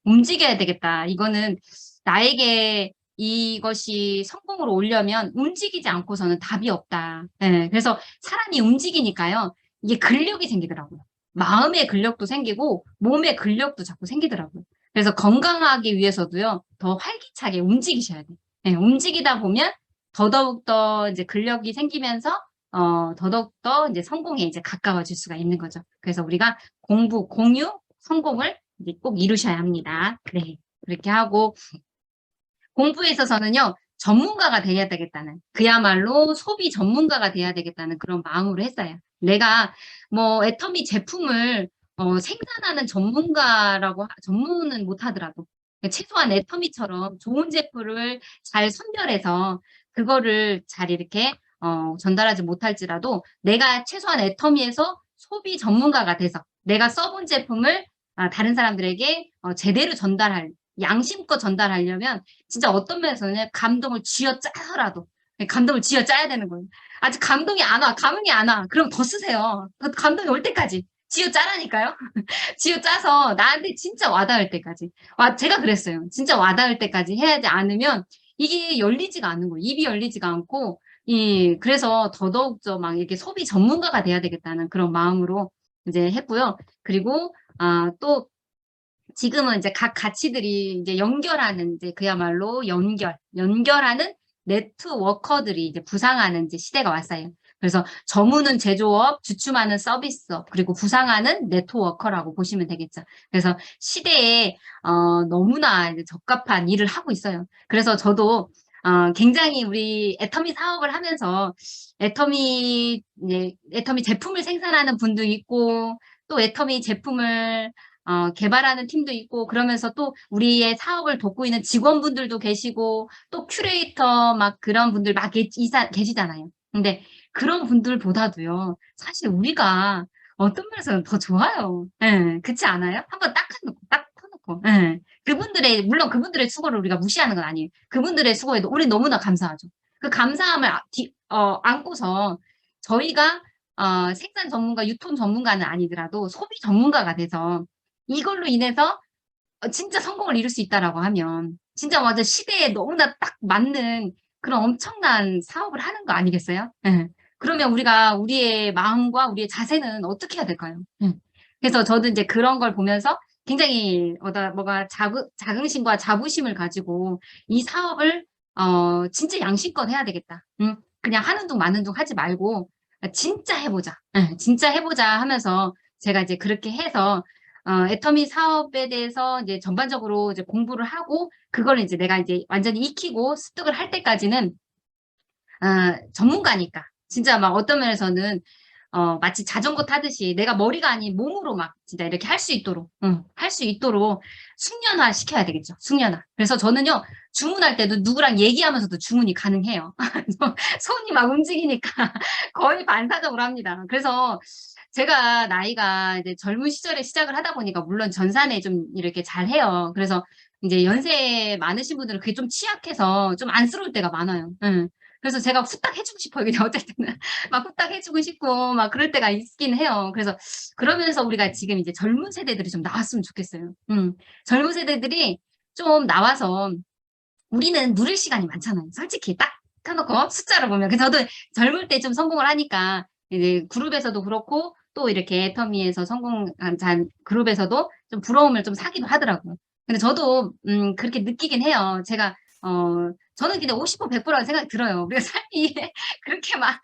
움직여야 되겠다. 이거는 나에게 이것이 성공으로 오려면 움직이지 않고서는 답이 없다. 그래서 사람이 움직이니까요. 이게 근력이 생기더라고요. 마음의 근력도 생기고 몸의 근력도 자꾸 생기더라고요. 그래서 건강하기 위해서도요. 더 활기차게 움직이셔야 돼요. 움직이다 보면 더더욱더 이제 근력이 생기면서 더더욱더 이제 성공에 이제 가까워질 수가 있는 거죠. 그래서 우리가 공부, 공유, 성공을 이제 꼭 이루셔야 합니다. 네. 그렇게 하고 공부에 있어서는요. 전문가가 돼야 되겠다는 그야말로 소비 전문가가 돼야 되겠다는 그런 마음으로 했어요. 내가 뭐 애터미 제품을 생산하는 전문은 못하더라도 최소한 애터미처럼 좋은 제품을 잘 선별해서 그거를 잘 이렇게 전달하지 못할지라도 내가 최소한 애터미에서 소비 전문가가 돼서 내가 써본 제품을 다른 사람들에게 제대로 양심껏 전달하려면 진짜 어떤 면에서는 감동을 쥐어짜서라도 감동을 쥐어짜야 되는 거예요. 아직 감동이 안 와. 감흥이 안 와. 그럼 더 쓰세요. 감동이 올 때까지. 쥐어짜라니까요. 쥐어짜서 나한테 진짜 와닿을 때까지. 제가 그랬어요. 진짜 와닿을 때까지 해야지 않으면 이게 열리지가 않는 거예요. 입이 열리지가 않고, 그래서 더더욱더 막 이렇게 소비 전문가가 돼야 되겠다는 그런 마음으로 이제 했고요. 그리고, 또 지금은 이제 각 가치들이 이제 연결하는 이제 그야말로 연결하는 네트워커들이 이제 부상하는 이제 시대가 왔어요. 그래서 저무는 제조업, 주춤하는 서비스업, 그리고 부상하는 네트워커라고 보시면 되겠죠. 그래서 시대에 너무나 이제 적합한 일을 하고 있어요. 그래서 저도 굉장히 우리 애터미 사업을 하면서 애터미 제품을 생산하는 분도 있고 또 애터미 제품을 개발하는 팀도 있고 그러면서 또 우리의 사업을 돕고 있는 직원분들도 계시고 또 큐레이터 막 그런 분들 막 계시잖아요. 근데 그런 분들보다도요, 사실 우리가 어떤 면에서는 더 좋아요. 예, 그렇지 않아요? 한번 딱 터놓고. 예. 물론 그분들의 수고를 우리가 무시하는 건 아니에요. 그분들의 수고에도 우리 너무나 감사하죠. 그 감사함을 안고서 저희가 생산 전문가, 유통 전문가는 아니더라도 소비 전문가가 돼서 이걸로 인해서 진짜 성공을 이룰 수 있다라고 하면 진짜 완전 시대에 너무나 딱 맞는 그런 엄청난 사업을 하는 거 아니겠어요? 예. 그러면 우리가 우리의 마음과 우리의 자세는 어떻게 해야 될까요? 예. 그래서 저도 이제 그런 걸 보면서 굉장히 뭐가 자긍심과 자부심을 가지고 이 사업을 진짜 양심껏 해야 되겠다. 그냥 하는 둥 마는 둥 하지 말고 진짜 해보자. 예, 진짜 해보자 하면서 제가 이제 그렇게 해서 애터미 사업에 대해서 이제 전반적으로 이제 공부를 하고 그걸 이제 내가 이제 완전히 익히고 습득을 할 때까지는 전문가니까 진짜 막 어떤 면에서는 마치 자전거 타듯이 내가 머리가 아닌 몸으로 막 진짜 이렇게 할 수 있도록 할 수 있도록 숙련화 시켜야 되겠죠. 숙련화. 그래서 저는요 주문할 때도 누구랑 얘기하면서도 주문이 가능해요. 손이 막 움직이니까 거의 반사적으로 합니다. 그래서 제가 나이가 이제 젊은 시절에 시작을 하다 보니까 물론 전산에 좀 이렇게 잘해요. 그래서 이제 연세 많으신 분들은 그게 좀 취약해서 좀 안쓰러울 때가 많아요. 응. 그래서 제가 후딱 해주고 싶어요. 그냥 어쨌든 막 후딱 해주고 싶고 막 그럴 때가 있긴 해요. 그래서 그러면서 우리가 지금 이제 젊은 세대들이 좀 나왔으면 좋겠어요. 젊은 세대들이 좀 나와서 우리는 누릴 시간이 많잖아요. 솔직히 딱 켜놓고 숫자로 보면. 그래서 저도 젊을 때 좀 성공을 하니까 이제 그룹에서도 그렇고 또 이렇게 애터미에서 성공한 그룹에서도 좀 부러움을 좀 사기도 하더라고요. 근데 저도 그렇게 느끼긴 해요. 제가 저는 근데 50% 100%라고 생각이 들어요. 우리가 삶이 그렇게 막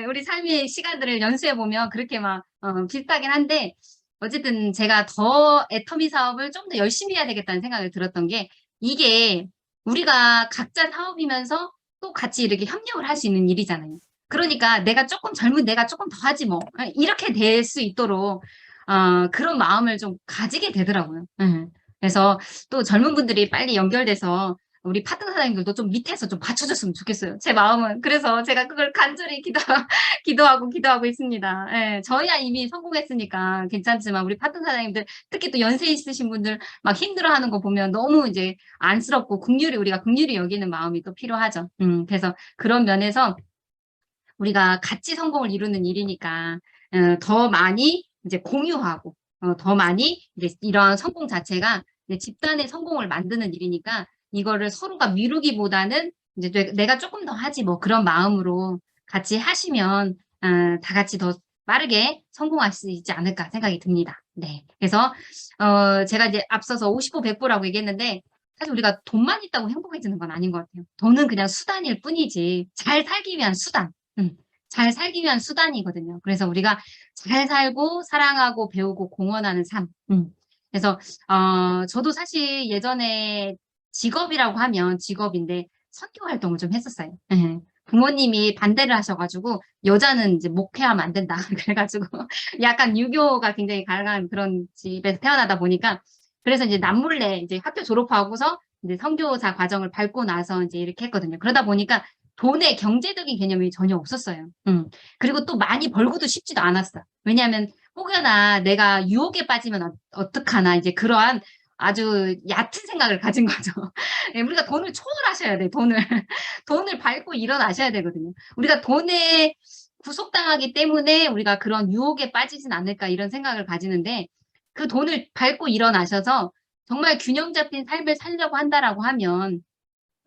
우리 삶의 시간들을 연수해 보면 그렇게 막 비슷하긴 한데 어쨌든 제가 더 애터미 사업을 좀 더 열심히 해야 되겠다는 생각이 들었던 게 이게 우리가 각자 사업이면서 또 같이 이렇게 협력을 할 수 있는 일이잖아요. 그러니까 내가 조금 젊은 내가 조금 더 하지 뭐 이렇게 될 수 있도록 그런 마음을 좀 가지게 되더라고요. 그래서 또 젊은 분들이 빨리 연결돼서 우리 파트너 사장님들도 좀 밑에서 좀 받쳐줬으면 좋겠어요. 제 마음은. 그래서 제가 그걸 간절히 기도하고 있습니다. 예, 저희야 이미 성공했으니까 괜찮지만 우리 파트너 사장님들 특히 또 연세 있으신 분들 막 힘들어하는 거 보면 너무 이제 안쓰럽고 우리가 긍휼히 여기는 마음이 또 필요하죠. 그래서 그런 면에서 우리가 같이 성공을 이루는 일이니까 더 많이 이제 공유하고 더 많이 이제 이런 성공 자체가 이제 집단의 성공을 만드는 일이니까 이거를 서로가 미루기보다는 이제 내가 조금 더 하지 뭐 그런 마음으로 같이 하시면 다 같이 더 빠르게 성공할 수 있지 않을까 생각이 듭니다. 네. 그래서 제가 이제 앞서서 50% 100%라고 얘기했는데 사실 우리가 돈만 있다고 행복해지는 건 아닌 것 같아요. 돈은 그냥 수단일 뿐이지 잘 살기 위한 수단. 잘 살기 위한 수단이거든요. 그래서 우리가 잘 살고 사랑하고 배우고 공헌하는 삶. 그래서 저도 사실 예전에 직업이라고 하면 직업인데 선교 활동을 좀 했었어요. 예. 부모님이 반대를 하셔가지고 여자는 이제 목회하면 안 된다. 그래가지고 약간 유교가 굉장히 강한 그런 집에서 태어나다 보니까 그래서 이제 남몰래 이제 학교 졸업하고서 이제 선교사 과정을 밟고 나서 이제 이렇게 했거든요. 그러다 보니까 돈의 경제적인 개념이 전혀 없었어요. 그리고 또 많이 벌고도 싶지도 않았어. 왜냐하면 혹여나 내가 유혹에 빠지면 어떡하나 이제 그러한 아주 얕은 생각을 가진 거죠. 예, 우리가 돈을 초월하셔야 돼, 돈을. 돈을 밟고 일어나셔야 되거든요. 우리가 돈에 구속당하기 때문에 우리가 그런 유혹에 빠지진 않을까 이런 생각을 가지는데 그 돈을 밟고 일어나셔서 정말 균형 잡힌 삶을 살려고 한다라고 하면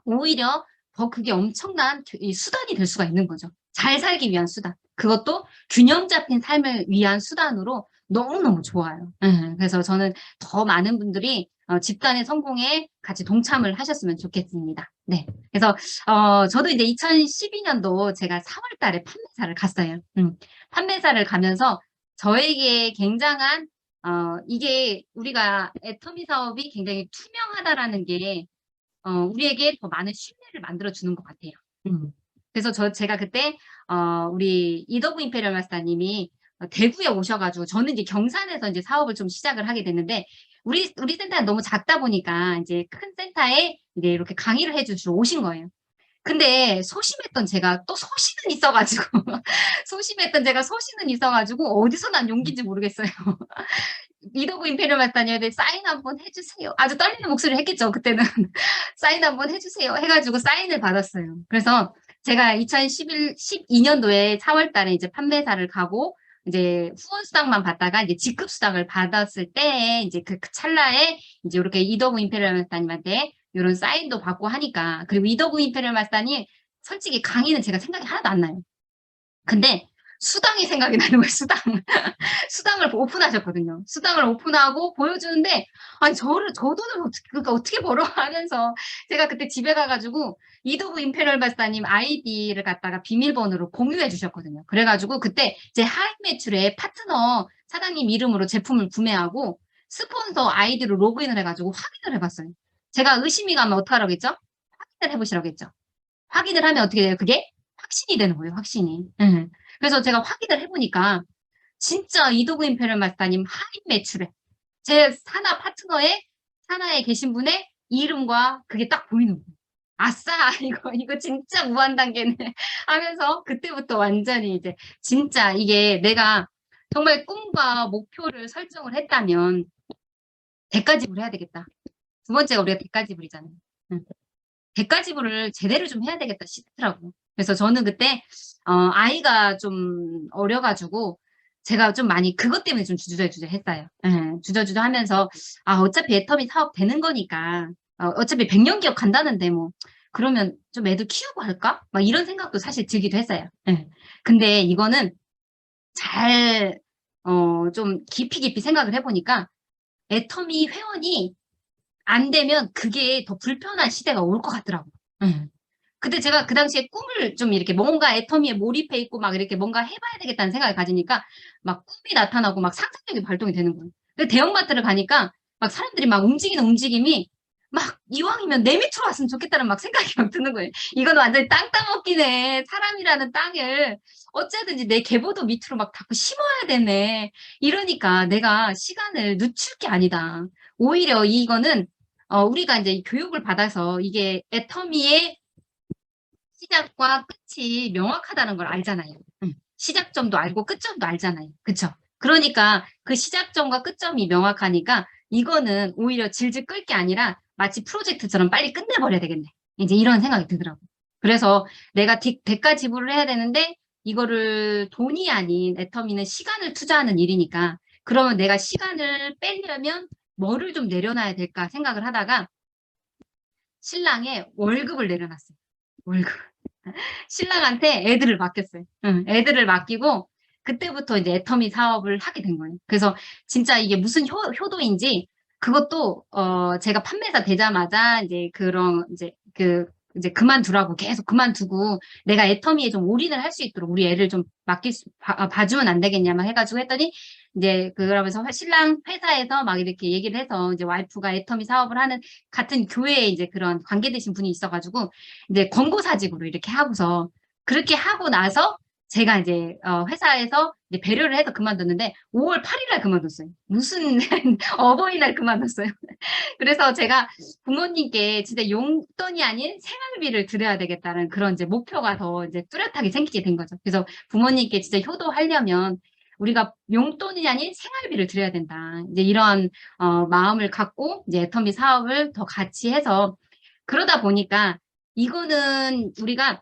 오히려 더 그게 엄청난 이 수단이 될 수가 있는 거죠. 잘 살기 위한 수단. 그것도 균형 잡힌 삶을 위한 수단으로 너무너무 좋아요. 그래서 저는 더 많은 분들이 집단의 성공에 같이 동참을 하셨으면 좋겠습니다. 네. 그래서 저도 이제 2012년도 제가 4월 달에 판매사를 갔어요. 판매사를 가면서 저에게 굉장한 이게 우리가 애터미 사업이 굉장히 투명하다라는 게 우리에게 더 많은 신뢰를 만들어 주는 것 같아요. 그래서 제가 그때 우리 이더브 임페리얼 마스터님이 대구에 오셔가지고 저는 이제 경산에서 이제 사업을 좀 시작을 하게 됐는데 우리 센터가 너무 작다 보니까 이제 큰 센터에 이제 이렇게 강의를 해주시러 오신 거예요. 근데 소심했던 제가 또 소신은 있어가지고 소심했던 제가 소신은 있어가지고 어디서 난 용기인지 모르겠어요. 이더브 임페리얼 마스터님한테 사인 한번 해주세요. 아주 떨리는 목소리를 했겠죠 그때는. 사인 한번 해주세요 해가지고 사인을 받았어요. 그래서 제가 12년도에 4월 달에 이제 판매사를 가고 이제 후원 수당만 받다가 이제 직급 수당을 받았을 때 이제 그 찰나에 이제 이렇게 이더브 임페리얼 마스터님한테 이런 사인도 받고 하니까 그리고 이더브 임페리얼 마스터님 솔직히 강의는 제가 생각이 하나도 안 나요. 근데 수당이 생각이 나는 거예요. 수당. 수당을 오픈하셨거든요. 수당을 오픈하고 보여주는데 아니 저 돈을 그러니까 어떻게 벌어 하면서 제가 그때 집에 가가지고 이도브 임페리얼 박사님 아이디를 갖다가 비밀번호로 공유해 주셨거든요. 그래가지고 그때 제 하인 매출에 파트너 사장님 이름으로 제품을 구매하고 스폰서 아이디로 로그인을 해가지고 확인을 해봤어요. 제가 의심이 가면 어떡하라고 했죠? 확인을 해보시라고 했죠. 확인을 하면 어떻게 돼요? 그게 확신이 되는 거예요. 확신이. 그래서 제가 확인을 해보니까 진짜 이도구 임페리얼 마스터님 하인 매출에 제 산하에 계신 분의 이름과 그게 딱 보이는 거예요. 아싸 이거 진짜 무한 단계네 하면서 그때부터 완전히 이제 진짜 이게 내가 정말 꿈과 목표를 설정을 했다면 대가지불 해야 되겠다. 두 번째가 우리가 대가지불이잖아요. 대가지불을 제대로 좀 해야 되겠다 싶더라고요. 그래서 저는 그때 아이가 좀 어려가지고 제가 좀 많이 그것 때문에 좀 주저주저 했어요. 주저주저 하면서 어차피 애터미 사업 되는 거니까 어차피 100년 기업 간다는데 뭐 그러면 좀 애들 키우고 할까? 막 이런 생각도 사실 들기도 했어요. 근데 이거는 잘 좀 깊이 생각을 해보니까 애터미 회원이 안 되면 그게 더 불편한 시대가 올 것 같더라고요. 근데 제가 그 당시에 꿈을 좀 이렇게 뭔가 애터미에 몰입해 있고 막 이렇게 뭔가 해봐야 되겠다는 생각을 가지니까 막 꿈이 나타나고 막 상상력이 발동이 되는 거예요. 근데 대형마트를 가니까 막 사람들이 막 움직이는 움직임이 막 이왕이면 내 밑으로 왔으면 좋겠다는 막 생각이 막 드는 거예요. 이건 완전히 땅 따먹기네. 사람이라는 땅을 어쩌든지 내 계보도 밑으로 막 자꾸 심어야 되네. 이러니까 내가 시간을 늦출 게 아니다. 오히려 이거는 우리가 이제 교육을 받아서 이게 애터미의 시작과 끝이 명확하다는 걸 알잖아요. 시작점도 알고 끝점도 알잖아요. 그쵸? 그러니까 그 시작점과 끝점이 명확하니까 이거는 오히려 질질 끌 게 아니라 마치 프로젝트처럼 빨리 끝내버려야 되겠네. 이제 이런 생각이 들더라고요. 그래서 내가 대가 지불을 해야 되는데 이거를 돈이 아닌 애터미는 시간을 투자하는 일이니까 그러면 내가 시간을 빼려면 뭐를 좀 내려놔야 될까 생각을 하다가 신랑의 월급을 내려놨어요. 월급. 신랑한테 애들을 맡겼어요. 애들을 맡기고 그때부터 이제 애터미 사업을 하게 된 거예요. 그래서 진짜 이게 무슨 효도인지 그것도 제가 판매사 되자마자 이제 그런 이제 그만두라고 계속 그만두고 내가 애터미에 좀 올인을 할 수 있도록 우리 애를 좀 봐주면 안 되겠냐만 해가지고 했더니 이제 그러면서 신랑 회사에서 막 이렇게 얘기를 해서 이제 와이프가 애터미 사업을 하는 같은 교회에 이제 그런 관계되신 분이 있어가지고 이제 권고사직으로 이렇게 하고서 그렇게 하고 나서 제가 이제 회사에서 이제 배려를 해서 그만뒀는데 5월 8일 날 그만뒀어요. 무슨 어버이날 그만뒀어요. 그래서 제가 부모님께 진짜 용돈이 아닌 생활비를 드려야 되겠다는 그런 이제 목표가 더 이제 뚜렷하게 생기게 된 거죠. 그래서 부모님께 진짜 효도하려면 우리가 용돈이 아닌 생활비를 드려야 된다. 이제 이런 마음을 갖고 이제 애터미 사업을 더 같이 해서 그러다 보니까 이거는 우리가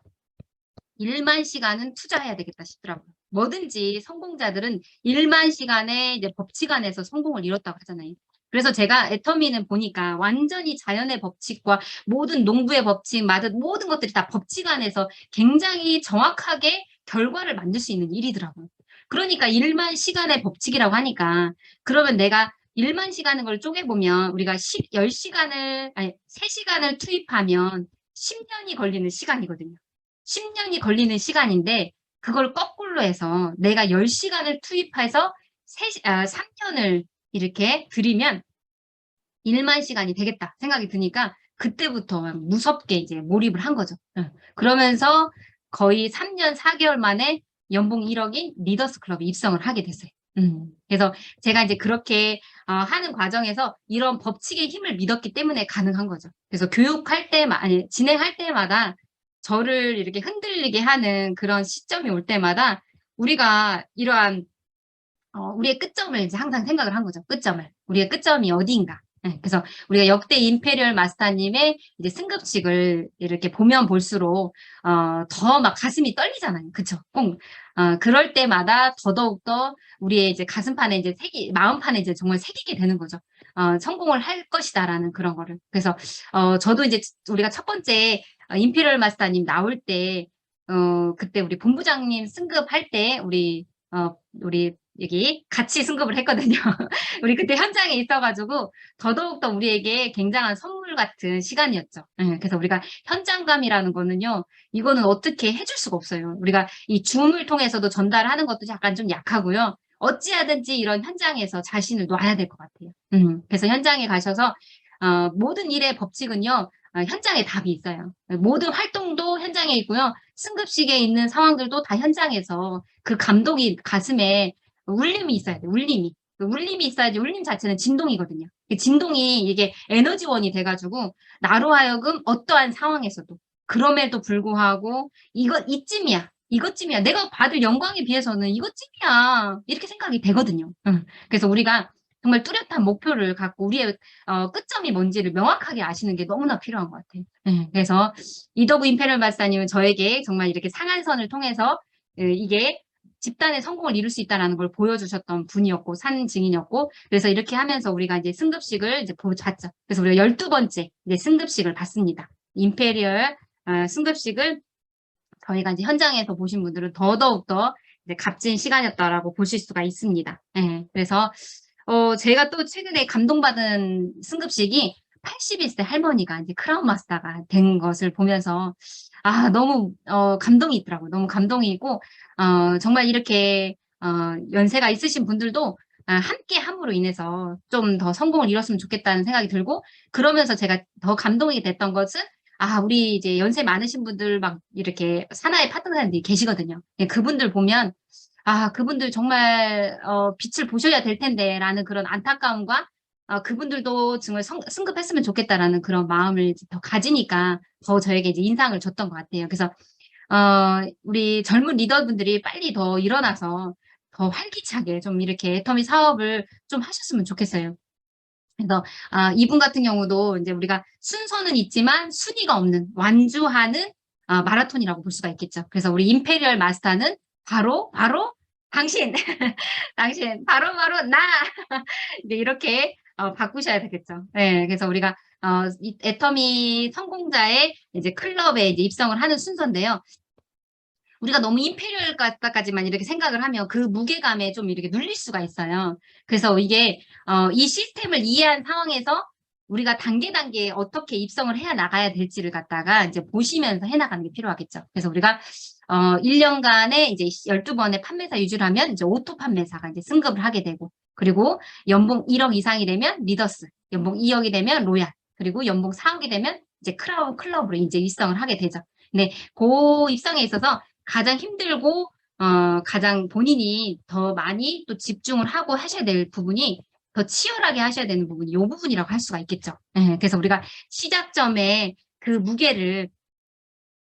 1만 시간은 투자해야 되겠다 싶더라고요. 뭐든지 성공자들은 1만 시간의 이제 법칙 안에서 성공을 이뤘다고 하잖아요. 그래서 제가 애터미는 보니까 완전히 자연의 법칙과 모든 농부의 법칙, 모든 것들이 다 법칙 안에서 굉장히 정확하게 결과를 만들 수 있는 일이더라고요. 그러니까 1만 시간의 법칙이라고 하니까 그러면 내가 1만 시간을 걸 쪼개보면 우리가 10시간을, 아니, 3시간을 투입하면 10년이 걸리는 시간이거든요. 10년이 걸리는 시간인데 그걸 거꾸로 해서 내가 10시간을 투입해서 3년을 이렇게 들이면 1만 시간이 되겠다 생각이 드니까 그때부터 막 무섭게 이제 몰입을 한 거죠. 예. 그러면서 거의 3년 4개월 만에 연봉 1억인 리더스 클럽에 입성을 하게 됐어요. 그래서 제가 이제 그렇게 하는 과정에서 이런 법칙의 힘을 믿었기 때문에 가능한 거죠. 그래서 아니, 진행할 때마다 저를 이렇게 흔들리게 하는 그런 시점이 올 때마다 우리가 이러한 우리의 끝점을 이제 항상 생각을 한 거죠. 끝점을. 우리의 끝점이 어디인가. 예, 그래서 우리가 역대 임페리얼 마스터님의 이제 승급식을 이렇게 보면 볼수록 더 막 가슴이 떨리잖아요. 그쵸? 꼭 그럴 때마다 더더욱더 우리의 이제 가슴판에 이제 마음판에 이제 정말 새기게 되는 거죠. 성공을 할 것이다라는 그런 거를. 그래서 저도 이제 우리가 첫 번째 임페리얼 마스터님 나올 때 그때 우리 본부장님 승급할 때 우리 여기 같이 승급을 했거든요. 우리 그때 현장에 있어가지고 더더욱더 우리에게 굉장한 선물 같은 시간이었죠. 예, 그래서 우리가 현장감이라는 거는요, 이거는 어떻게 해줄 수가 없어요. 우리가 이 줌을 통해서도 전달하는 것도 약간 좀 약하고요. 어찌하든지 이런 현장에서 자신을 놔야 될 것 같아요. 그래서 현장에 가셔서 모든 일의 법칙은요, 현장에 답이 있어요. 모든 활동도 현장에 있고요. 승급식에 있는 상황들도 다 현장에서 그 감독이 가슴에 울림이 있어야 돼, 울림이. 그 울림이 있어야지, 울림 자체는 진동이거든요. 그 진동이 이게 에너지원이 돼가지고, 나로 하여금 어떠한 상황에서도, 그럼에도 불구하고, 이것쯤이야. 내가 받을 영광에 비해서는 이것쯤이야. 이렇게 생각이 되거든요. 그래서 우리가 정말 뚜렷한 목표를 갖고 우리의 끝점이 뭔지를 명확하게 아시는 게 너무나 필요한 것 같아요. 그래서 이더브 임페리얼 마스터님은 저에게 정말 이렇게 상한선을 통해서 이게 집단의 성공을 이룰 수 있다는 걸 보여주셨던 분이었고, 산 증인이었고, 그래서 이렇게 하면서 우리가 이제 승급식을 이제 봤죠. 그래서 우리가 12번째 이제 승급식을 봤습니다. 임페리얼 승급식을 저희가 이제 현장에서 보신 분들은 더더욱더 이제 값진 시간이었다라고 보실 수가 있습니다. 예, 그래서 제가 또 최근에 감동받은 승급식이 81세 할머니가 이제 크라운 마스터가 된 것을 보면서 너무 감동이 있더라고요. 너무 감동이고 정말 이렇게 연세가 있으신 분들도 함께 함으로 인해서 좀 더 성공을 이뤘으면 좋겠다는 생각이 들고 그러면서 제가 더 감동이 됐던 것은 우리 이제 연세 많으신 분들 막 이렇게 사나이 파트너들이 계시거든요. 예, 그분들 보면 그분들 정말 빛을 보셔야 될 텐데라는 그런 안타까움과 그분들도 정말 승급했으면 좋겠다라는 그런 마음을 이제 더 가지니까 더 저에게 이제 인상을 줬던 것 같아요. 그래서 우리 젊은 리더분들이 빨리 더 일어나서 더 활기차게 좀 이렇게 애터미 사업을 좀 하셨으면 좋겠어요. 그래서 이분 같은 경우도 이제 우리가 순서는 있지만 순위가 없는 완주하는 마라톤이라고 볼 수가 있겠죠. 그래서 우리 임페리얼 마스터는 바로 당신, 당신 바로 나 이제 이렇게 바꾸셔야 되겠죠. 네, 그래서 우리가 이 애터미 성공자의 이제 클럽에 이제 입성을 하는 순서인데요. 우리가 너무 임페리얼까지만 이렇게 생각을 하면 그 무게감에 좀 이렇게 눌릴 수가 있어요. 그래서 이게 이 시스템을 이해한 상황에서 우리가 단계 어떻게 입성을 해야 나가야 될지를 갖다가 이제 보시면서 해나가는 게 필요하겠죠. 그래서 우리가 1년간에 이제 12번의 판매사 유지를 하면 이제 오토 판매사가 이제 승급을 하게 되고 그리고 연봉 1억 이상이 되면 리더스, 연봉 2억이 되면 로얄, 그리고 연봉 4억이 되면 이제 크라운 클럽으로 이제 입성을 하게 되죠. 근데 그 입성에 있어서 가장 힘들고 가장 본인이 더 많이 또 집중을 하고 하셔야 될 부분이 더 치열하게 하셔야 되는 부분이 이 부분이라고 할 수가 있겠죠. 예, 그래서 우리가 시작점에 그 무게를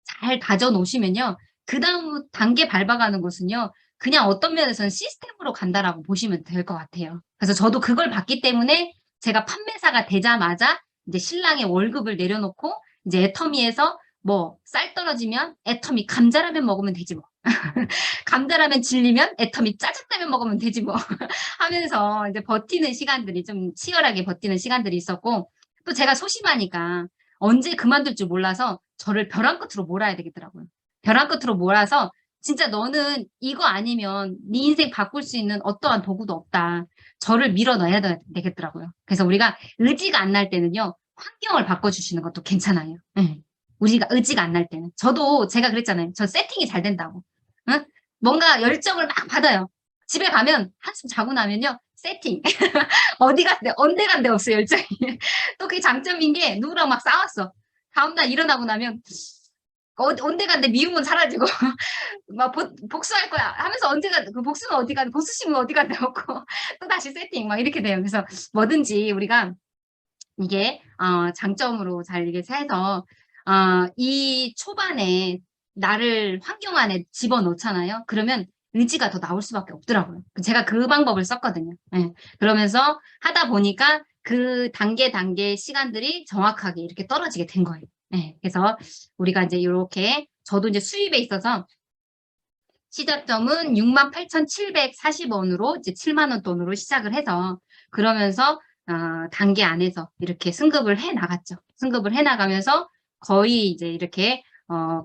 잘 다져 놓으시면요. 그 다음 단계 밟아가는 것은요. 그냥 어떤 면에서는 시스템으로 간다라고 보시면 될 것 같아요. 그래서 저도 그걸 봤기 때문에 제가 판매사가 되자마자 이제 신랑의 월급을 내려놓고 이제 애터미에서 뭐 쌀 떨어지면 애터미 감자라면 먹으면 되지 뭐. 감자라면 질리면 애터미 짜장라면 먹으면 되지 뭐. 하면서 이제 버티는 시간들이 좀 치열하게 버티는 시간들이 있었고 또 제가 소심하니까 언제 그만둘 줄 몰라서 저를 벼랑 끝으로 몰아야 되겠더라고요. 벼랑 끝으로 몰아서 진짜 너는 이거 아니면 네 인생 바꿀 수 있는 어떠한 도구도 없다. 저를 밀어 넣어야 되겠더라고요. 그래서 우리가 의지가 안 날 때는요. 환경을 바꿔주시는 것도 괜찮아요. 예. 우리가 의지가 안 날 때는. 저도 제가 그랬잖아요. 저 세팅이 잘 된다고. 응? 뭔가 열정을 막 받아요. 집에 가면 한숨 자고 나면요. 세팅. 어디 간데, 언제 간데 없어, 열정이. 또 그게 장점인 게 누구랑 막 싸웠어. 다음날 일어나고 나면 언제 간데 미움은 사라지고 막 복수할 거야 하면서 언제가 그 복수는 어디 간데 복수심은 어디 간데 없고 또 다시 세팅 막 이렇게 돼요. 그래서 뭐든지 우리가 이게 장점으로 잘 이게 해서 이 초반에 나를 환경 안에 집어넣잖아요. 그러면 의지가 더 나올 수밖에 없더라고요. 제가 그 방법을 썼거든요. 예. 그러면서 하다 보니까 그 단계 시간들이 정확하게 이렇게 떨어지게 된 거예요. 예. 그래서 우리가 이제 이렇게 저도 이제 수입에 있어서 시작점은 68,740원으로 이제 7만 원 돈으로 시작을 해서 그러면서 단계 안에서 이렇게 승급을 해 나갔죠. 승급을 해 나가면서 거의 이제 이렇게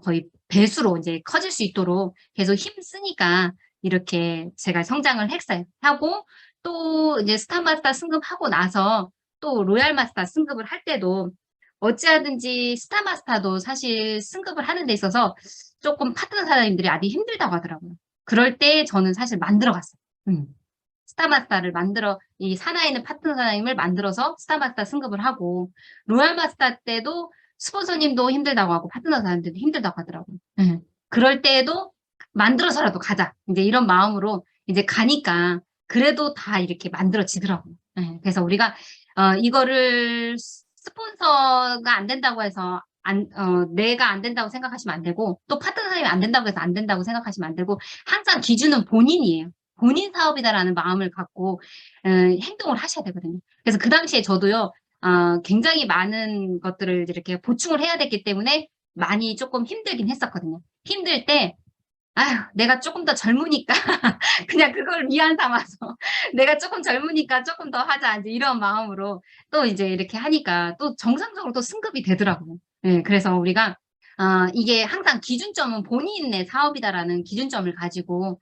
거의 배수로 이제 커질 수 있도록 계속 힘쓰니까 이렇게 제가 성장을 했어요. 하고 또 이제 스타마스터 승급하고 나서 또 로얄 마스터 승급을 할 때도 어찌하든지 스타마스터도 사실 승급을 하는 데 있어서 조금 파트너 사장님들이 아직 힘들다고 하더라고요. 그럴 때 저는 사실 만들어 갔어요. 스타마스터를 만들어 이 산하에 있는 파트너 사장님을 만들어서 스타마스터 승급을 하고 로얄 마스터 때도 스폰서님도 힘들다고 하고 파트너 사장님들도 힘들다고 하더라고요. 그럴 때에도 만들어서라도 가자. 이제 이런 마음으로 이제 가니까 그래도 다 이렇게 만들어지더라고요. 그래서 우리가 이거를 스폰서가 안 된다고 해서 내가 안 된다고 생각하시면 안 되고 또 파트너님이 안 된다고 해서 안 된다고 생각하시면 안 되고 항상 기준은 본인이에요. 본인 사업이다라는 마음을 갖고 행동을 하셔야 되거든요. 그래서 그 당시에 저도요. 굉장히 많은 것들을 이렇게 보충을 해야 됐기 때문에 많이 조금 힘들긴 했었거든요. 힘들 때 아휴, 내가 조금 더 젊으니까 그냥 그걸 위안 삼아서 내가 조금 젊으니까 조금 더 하자 이제 이런 마음으로 또 이제 이렇게 하니까 또 정상적으로 또 승급이 되더라고요. 예, 그래서 우리가 이게 항상 기준점은 본인의 사업이다라는 기준점을 가지고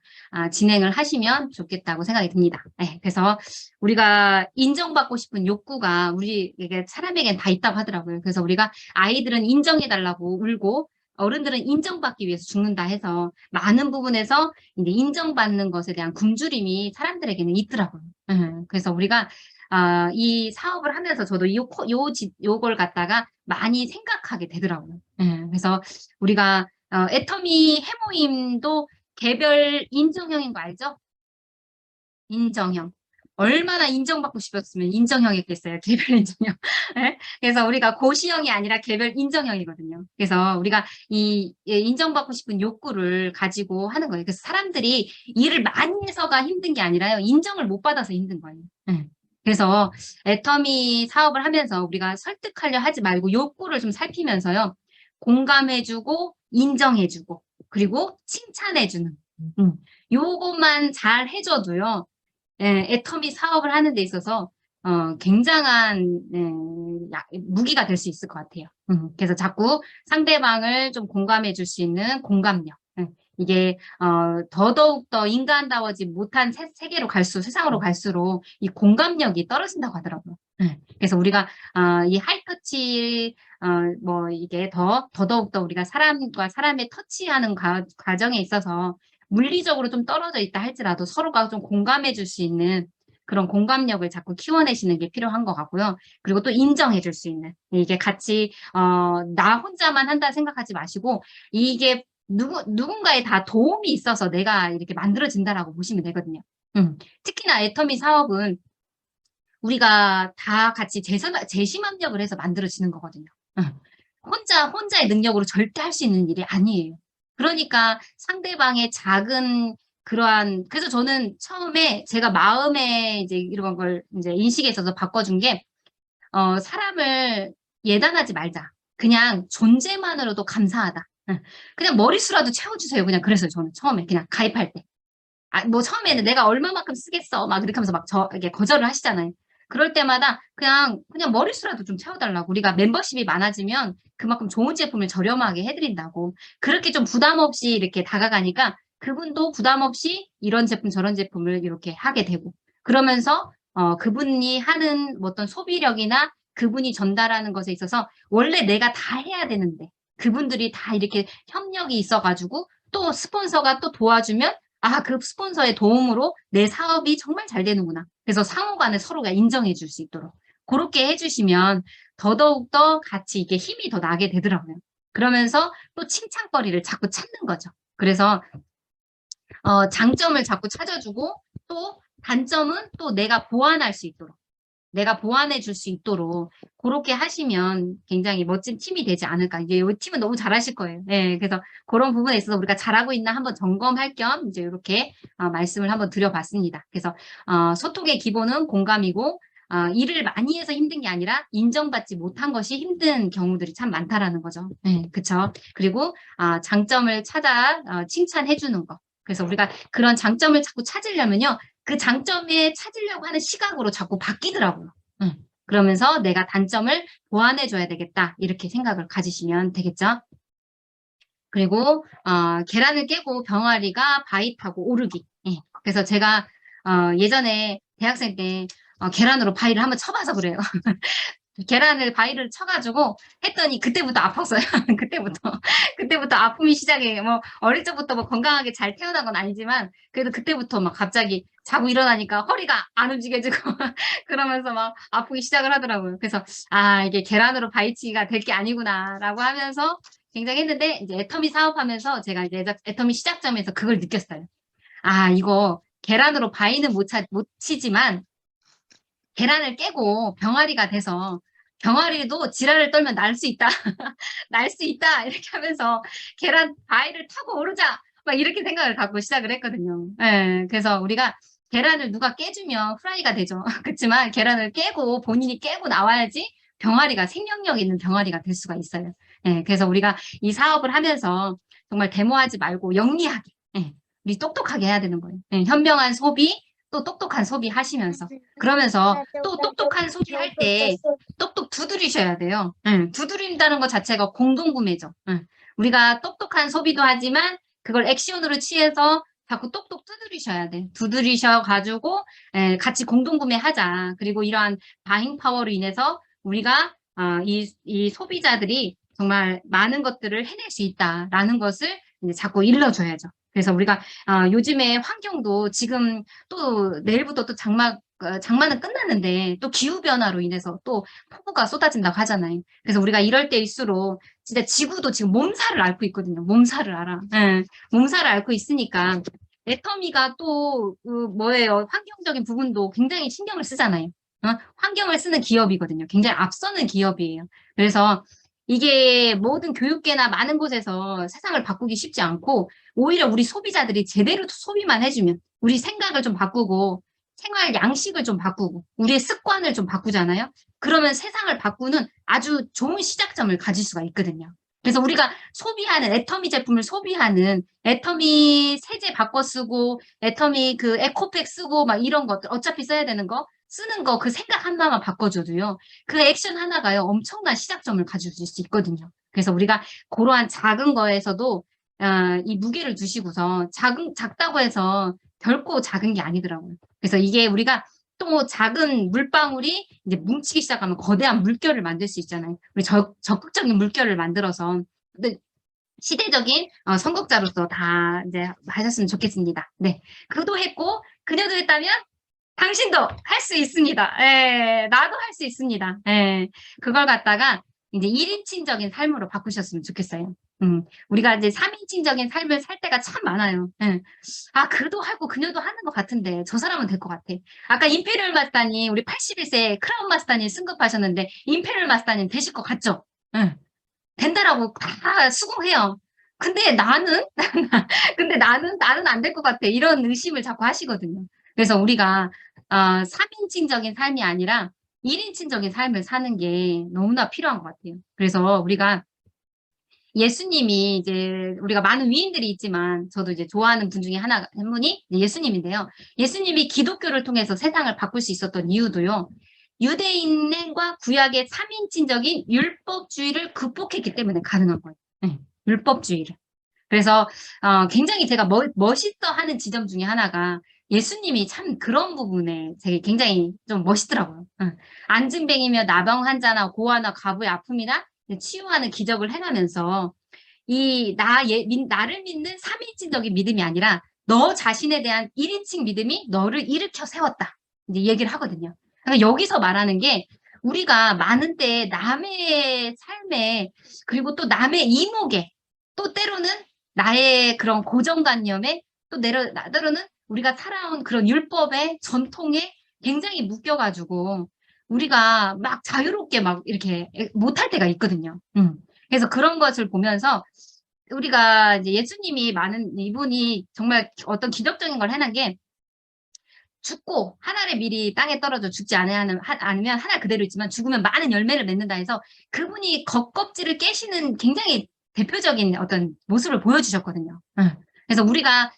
진행을 하시면 좋겠다고 생각이 듭니다. 예, 그래서 우리가 인정받고 싶은 욕구가 우리에게 사람에겐 다 있다고 하더라고요. 그래서 우리가 아이들은 인정해달라고 울고 어른들은 인정받기 위해서 죽는다 해서 많은 부분에서 이제 인정받는 것에 대한 굶주림이 사람들에게는 있더라고요. 그래서 우리가 이 사업을 하면서 저도 요걸 갖다가 많이 생각하게 되더라고요. 그래서 우리가 애터미 해모임도 개별 인정형인 거 알죠? 인정형. 얼마나 인정받고 싶었으면 인정형 했겠어요. 개별 인정형. 예? 그래서 우리가 고시형이 아니라 개별 인정형이거든요. 그래서 우리가 이 인정받고 싶은 욕구를 가지고 하는 거예요. 그래서 사람들이 일을 많이 해서가 힘든 게 아니라요. 인정을 못 받아서 힘든 거예요. 예. 그래서 애터미 사업을 하면서 우리가 설득하려 하지 말고 욕구를 좀 살피면서요. 공감해주고 인정해주고 그리고 칭찬해주는 요것만 잘 해줘도요. 예, 애터미 사업을 하는 데 있어서 굉장한 무기가 될 수 있을 것 같아요. 그래서 자꾸 상대방을 좀 공감해 줄 수 있는 공감력. 이게 더더욱 더 인간다워지 못한 세계로 세상으로 갈수록 이 공감력이 떨어진다고 하더라고요. 그래서 우리가 이 하이터치 뭐 이게 더더욱 더 우리가 사람과 사람의 터치하는 과정에 있어서 물리적으로 좀 떨어져 있다 할지라도 서로가 좀 공감해 줄 수 있는 그런 공감력을 자꾸 키워내시는 게 필요한 것 같고요. 그리고 또 인정해 줄 수 있는 이게 같이 나 혼자만 한다 생각하지 마시고 이게 누군가에 다 도움이 있어서 내가 이렇게 만들어진다라고 보시면 되거든요. 특히나 애터미 사업은 우리가 다 같이 재심합력을 해서 만들어지는 거거든요. 혼자의 능력으로 절대 할 수 있는 일이 아니에요. 그러니까 상대방의 작은 그래서 저는 처음에 제가 마음에 이제 이런 걸 이제 인식에 있어서 바꿔준 게, 사람을 예단하지 말자. 그냥 존재만으로도 감사하다. 응. 그냥 머릿수라도 채워주세요. 그냥 그랬어요. 저는 처음에 그냥 가입할 때. 뭐 처음에는 내가 얼마만큼 쓰겠어. 막 이렇게 하면서 이게 거절을 하시잖아요. 그럴 때마다 그냥 머릿수라도 좀 채워달라고. 우리가 멤버십이 많아지면 그만큼 좋은 제품을 저렴하게 해드린다고. 그렇게 좀 부담 없이 이렇게 다가가니까 그분도 부담 없이 이런 제품 저런 제품을 이렇게 하게 되고. 그러면서 그분이 하는 어떤 소비력이나 그분이 전달하는 것에 있어서 원래 내가 다 해야 되는데 그분들이 다 이렇게 협력이 있어가지고 또 스폰서가 또 도와주면 그 스폰서의 도움으로 내 사업이 정말 잘 되는구나. 그래서 상호간에 서로가 인정해 줄 수 있도록. 그렇게 해주시면 더더욱더 같이 이게 힘이 더 나게 되더라고요. 그러면서 또 칭찬거리를 자꾸 찾는 거죠. 그래서 장점을 자꾸 찾아주고 또 단점은 또 내가 보완할 수 있도록. 내가 보완해 줄 수 있도록 그렇게 하시면 굉장히 멋진 팀이 되지 않을까. 이제 이 팀은 너무 잘하실 거예요. 네, 그래서 그런 부분에 있어서 우리가 잘하고 있나 한번 점검할 겸 이제 이렇게 말씀을 한번 드려봤습니다. 그래서 소통의 기본은 공감이고 일을 많이 해서 힘든 게 아니라 인정받지 못한 것이 힘든 경우들이 참 많다라는 거죠. 네, 그렇죠. 그리고 장점을 찾아 칭찬해 주는 거. 그래서 우리가 그런 장점을 자꾸 찾으려면요. 그 장점에 찾으려고 하는 시각으로 자꾸 바뀌더라고요. 그러면서 내가 단점을 보완해줘야 되겠다. 이렇게 생각을 가지시면 되겠죠. 그리고 계란을 깨고 병아리가 바위 타고 오르기. 예. 그래서 제가 예전에 대학생 때 계란으로 바위를 한번 쳐봐서 그래요. 계란을 바위를 쳐가지고 했더니 그때부터 아팠어요. 그때부터 아픔이 시작해요. 뭐 어릴 적부터 뭐 건강하게 잘 태어난 건 아니지만 그래도 그때부터 막 갑자기 자고 일어나니까 허리가 안 움직여지고 그러면서 막 아프기 시작을 하더라고요. 그래서 이게 계란으로 바위치기가 될 게 아니구나라고 하면서 굉장히 했는데 이제 애터미 사업하면서 제가 이제 애터미 시작점에서 그걸 느꼈어요. 이거 계란으로 바위는 못 치지만 계란을 깨고 병아리가 돼서 병아리도 지랄을 떨면 날 수 있다. 날 수 있다. 이렇게 하면서 계란 바위를 타고 오르자. 막 이렇게 생각을 갖고 시작을 했거든요. 예, 그래서 우리가 계란을 누가 깨주면 후라이가 되죠. 그렇지만 계란을 깨고 본인이 깨고 나와야지 병아리가 생명력 있는 병아리가 될 수가 있어요. 예, 그래서 우리가 이 사업을 하면서 정말 데모하지 말고 영리하게, 우리 똑똑하게 해야 되는 거예요. 현명한 소비, 또 똑똑한 소비 하시면서 그러면서 또 똑똑한 소비할 때 똑똑 두드리셔야 돼요. 두드린다는 것 자체가 공동구매죠. 우리가 똑똑한 소비도 하지만 그걸 액션으로 취해서 자꾸 똑똑 두드리셔야 돼. 두드리셔가지고 같이 공동구매하자. 그리고 이러한 바잉 파워로 인해서 우리가 이 소비자들이 정말 많은 것들을 해낼 수 있다라는 것을 이제 자꾸 일러줘야죠. 그래서 우리가 요즘에 환경도 지금 또 내일부터 또 장마는 끝났는데 또 기후변화로 인해서 또 폭우가 쏟아진다고 하잖아요. 그래서 우리가 이럴 때일수록 진짜 지구도 지금 몸살을 앓고 있거든요. 몸살을 앓아. 몸살을 앓고 있으니까 애터미가 또 뭐예요? 환경적인 부분도 굉장히 신경을 쓰잖아요. 환경을 쓰는 기업이거든요. 굉장히 앞서는 기업이에요. 그래서 이게 모든 교육계나 많은 곳에서 세상을 바꾸기 쉽지 않고 오히려 우리 소비자들이 제대로 소비만 해주면 우리 생각을 좀 바꾸고 생활 양식을 좀 바꾸고 우리의 습관을 좀 바꾸잖아요. 그러면 세상을 바꾸는 아주 좋은 시작점을 가질 수가 있거든요. 그래서 우리가 소비하는 애터미 제품을 소비하는 애터미 세제 바꿔 쓰고 애터미 그 에코백 쓰고 막 이런 것들 어차피 써야 되는 거 쓰는 거 그 생각 하나만 바꿔줘도요. 그 액션 하나가요. 엄청난 시작점을 가질 수 있거든요. 그래서 우리가 그러한 작은 거에서도 이 무게를 두시고서 작다고 해서 결코 작은 게 아니더라고요. 그래서 이게 우리가 또 작은 물방울이 이제 뭉치기 시작하면 거대한 물결을 만들 수 있잖아요. 우리 적극적인 물결을 만들어서 근데 시대적인 선곡자로서 다 이제 하셨으면 좋겠습니다. 네, 그도 했고 그녀도 했다면 당신도 할 수 있습니다. 예, 나도 할 수 있습니다. 예, 그걸 갖다가 이제 1인칭적인 삶으로 바꾸셨으면 좋겠어요. 우리가 이제 3인칭적인 삶을 살 때가 참 많아요. 예. 그도 하고 그녀도 하는 것 같은데 저 사람은 될 것 같아. 아까 임페리얼 마스터님 우리 81세 크라운 마스터님 승급하셨는데 임페리얼 마스터님 되실 것 같죠? 예. 된다라고 다 수긍해요. 근데 나는 안 될 것 같아. 이런 의심을 자꾸 하시거든요. 그래서 우리가 3인칭적인 삶이 아니라 1인칭적인 삶을 사는 게 너무나 필요한 것 같아요. 그래서 우리가 예수님이 이제 우리가 많은 위인들이 있지만 저도 이제 좋아하는 분 중에 한 분이 이제 예수님인데요. 예수님이 기독교를 통해서 세상을 바꿀 수 있었던 이유도요. 유대인과 구약의 3인칭적인 율법주의를 극복했기 때문에 가능한 거예요. 네, 율법주의를. 그래서 굉장히 제가 멋있어 하는 지점 중에 하나가 예수님이 참 그런 부분에 되게 굉장히 좀 멋있더라고요. 응. 안진뱅이며 나병 환자나 고아나 과부의 아픔이나 치유하는 기적을 행하면서 나를 믿는 3인칭적인 믿음이 아니라 너 자신에 대한 1인칭 믿음이 너를 일으켜 세웠다. 이제 얘기를 하거든요. 그러니까 여기서 말하는 게 우리가 많은 때 남의 삶에 그리고 또 남의 이목에 또 때로는 나의 그런 고정관념에 또 때로는 우리가 살아온 그런 율법의 전통에 굉장히 묶여가지고 우리가 막 자유롭게 막 이렇게 못할 때가 있거든요. 그래서 그런 것을 보면서 우리가 이제 예수님이 이분이 정말 어떤 기적적인 걸 해낸 게 죽고 한 알의 밀이 땅에 떨어져 죽지 아니면 한 알 그대로 있지만 죽으면 많은 열매를 맺는다 해서 그분이 겉껍질을 깨시는 굉장히 대표적인 어떤 모습을 보여주셨거든요. 그래서 우리가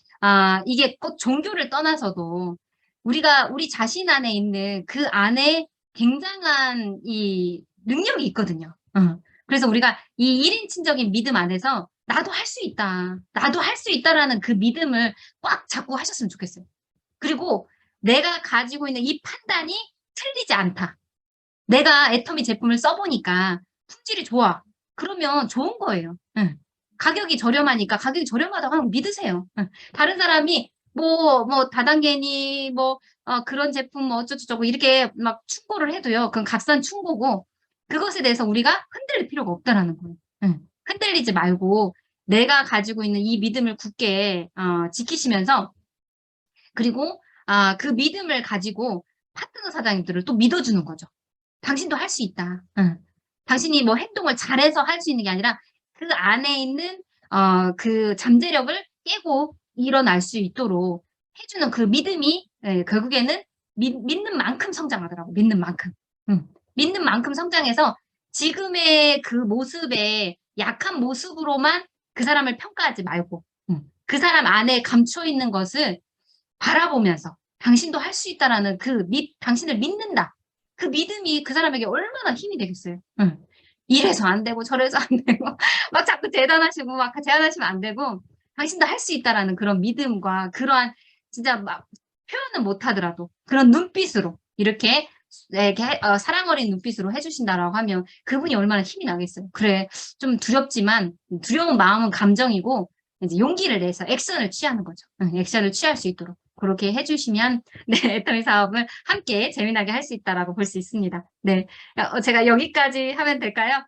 이게 꼭 종교를 떠나서도 우리가 우리 자신 안에 있는 그 안에 굉장한 이 능력이 있거든요. 그래서 우리가 이 1인칭적인 믿음 안에서 나도 할 수 있다. 나도 할 수 있다라는 그 믿음을 꽉 잡고 하셨으면 좋겠어요. 그리고 내가 가지고 있는 이 판단이 틀리지 않다. 내가 애터미 제품을 써보니까 품질이 좋아. 그러면 좋은 거예요. 응. 가격이 저렴하니까 가격이 저렴하다고 하면 믿으세요. 응. 다른 사람이 다단계니 그런 제품 어쩌고저쩌고 이렇게 막 충고를 해도요. 그건 값싼 충고고 그것에 대해서 우리가 흔들릴 필요가 없다라는 거예요. 응. 흔들리지 말고 내가 가지고 있는 이 믿음을 굳게 지키시면서 그리고 그 믿음을 가지고 파트너 사장님들을 또 믿어주는 거죠. 당신도 할 수 있다. 응. 당신이 뭐 행동을 잘해서 할 수 있는 게 아니라 그 안에 있는 그 잠재력을 깨고 일어날 수 있도록 해주는 그 믿음이 결국에는 믿는 만큼 성장하더라고. 믿는 만큼. 응. 믿는 만큼 성장해서 지금의 그 모습에 약한 모습으로만 그 사람을 평가하지 말고 응. 그 사람 안에 감춰 있는 것을 바라보면서 당신도 할 수 있다라는 당신을 믿는다. 그 믿음이 그 사람에게 얼마나 힘이 되겠어요. 응. 이래서 안 되고 저래서 안 되고 막 자꾸 대단하시고 막 제안하시면 안 되고 당신도 할 수 있다라는 그런 믿음과 그러한 진짜 막 표현은 못하더라도 그런 눈빛으로 이렇게 사랑 어린 눈빛으로 해주신다라고 하면 그분이 얼마나 힘이 나겠어요. 그래 좀 두렵지만 두려운 마음은 감정이고 이제 용기를 내서 액션을 취하는 거죠. 액션을 취할 수 있도록 그렇게 해주시면 네, 애터미 사업을 함께 재미나게 할 수 있다라고 볼 수 있습니다. 네, 제가 여기까지 하면 될까요?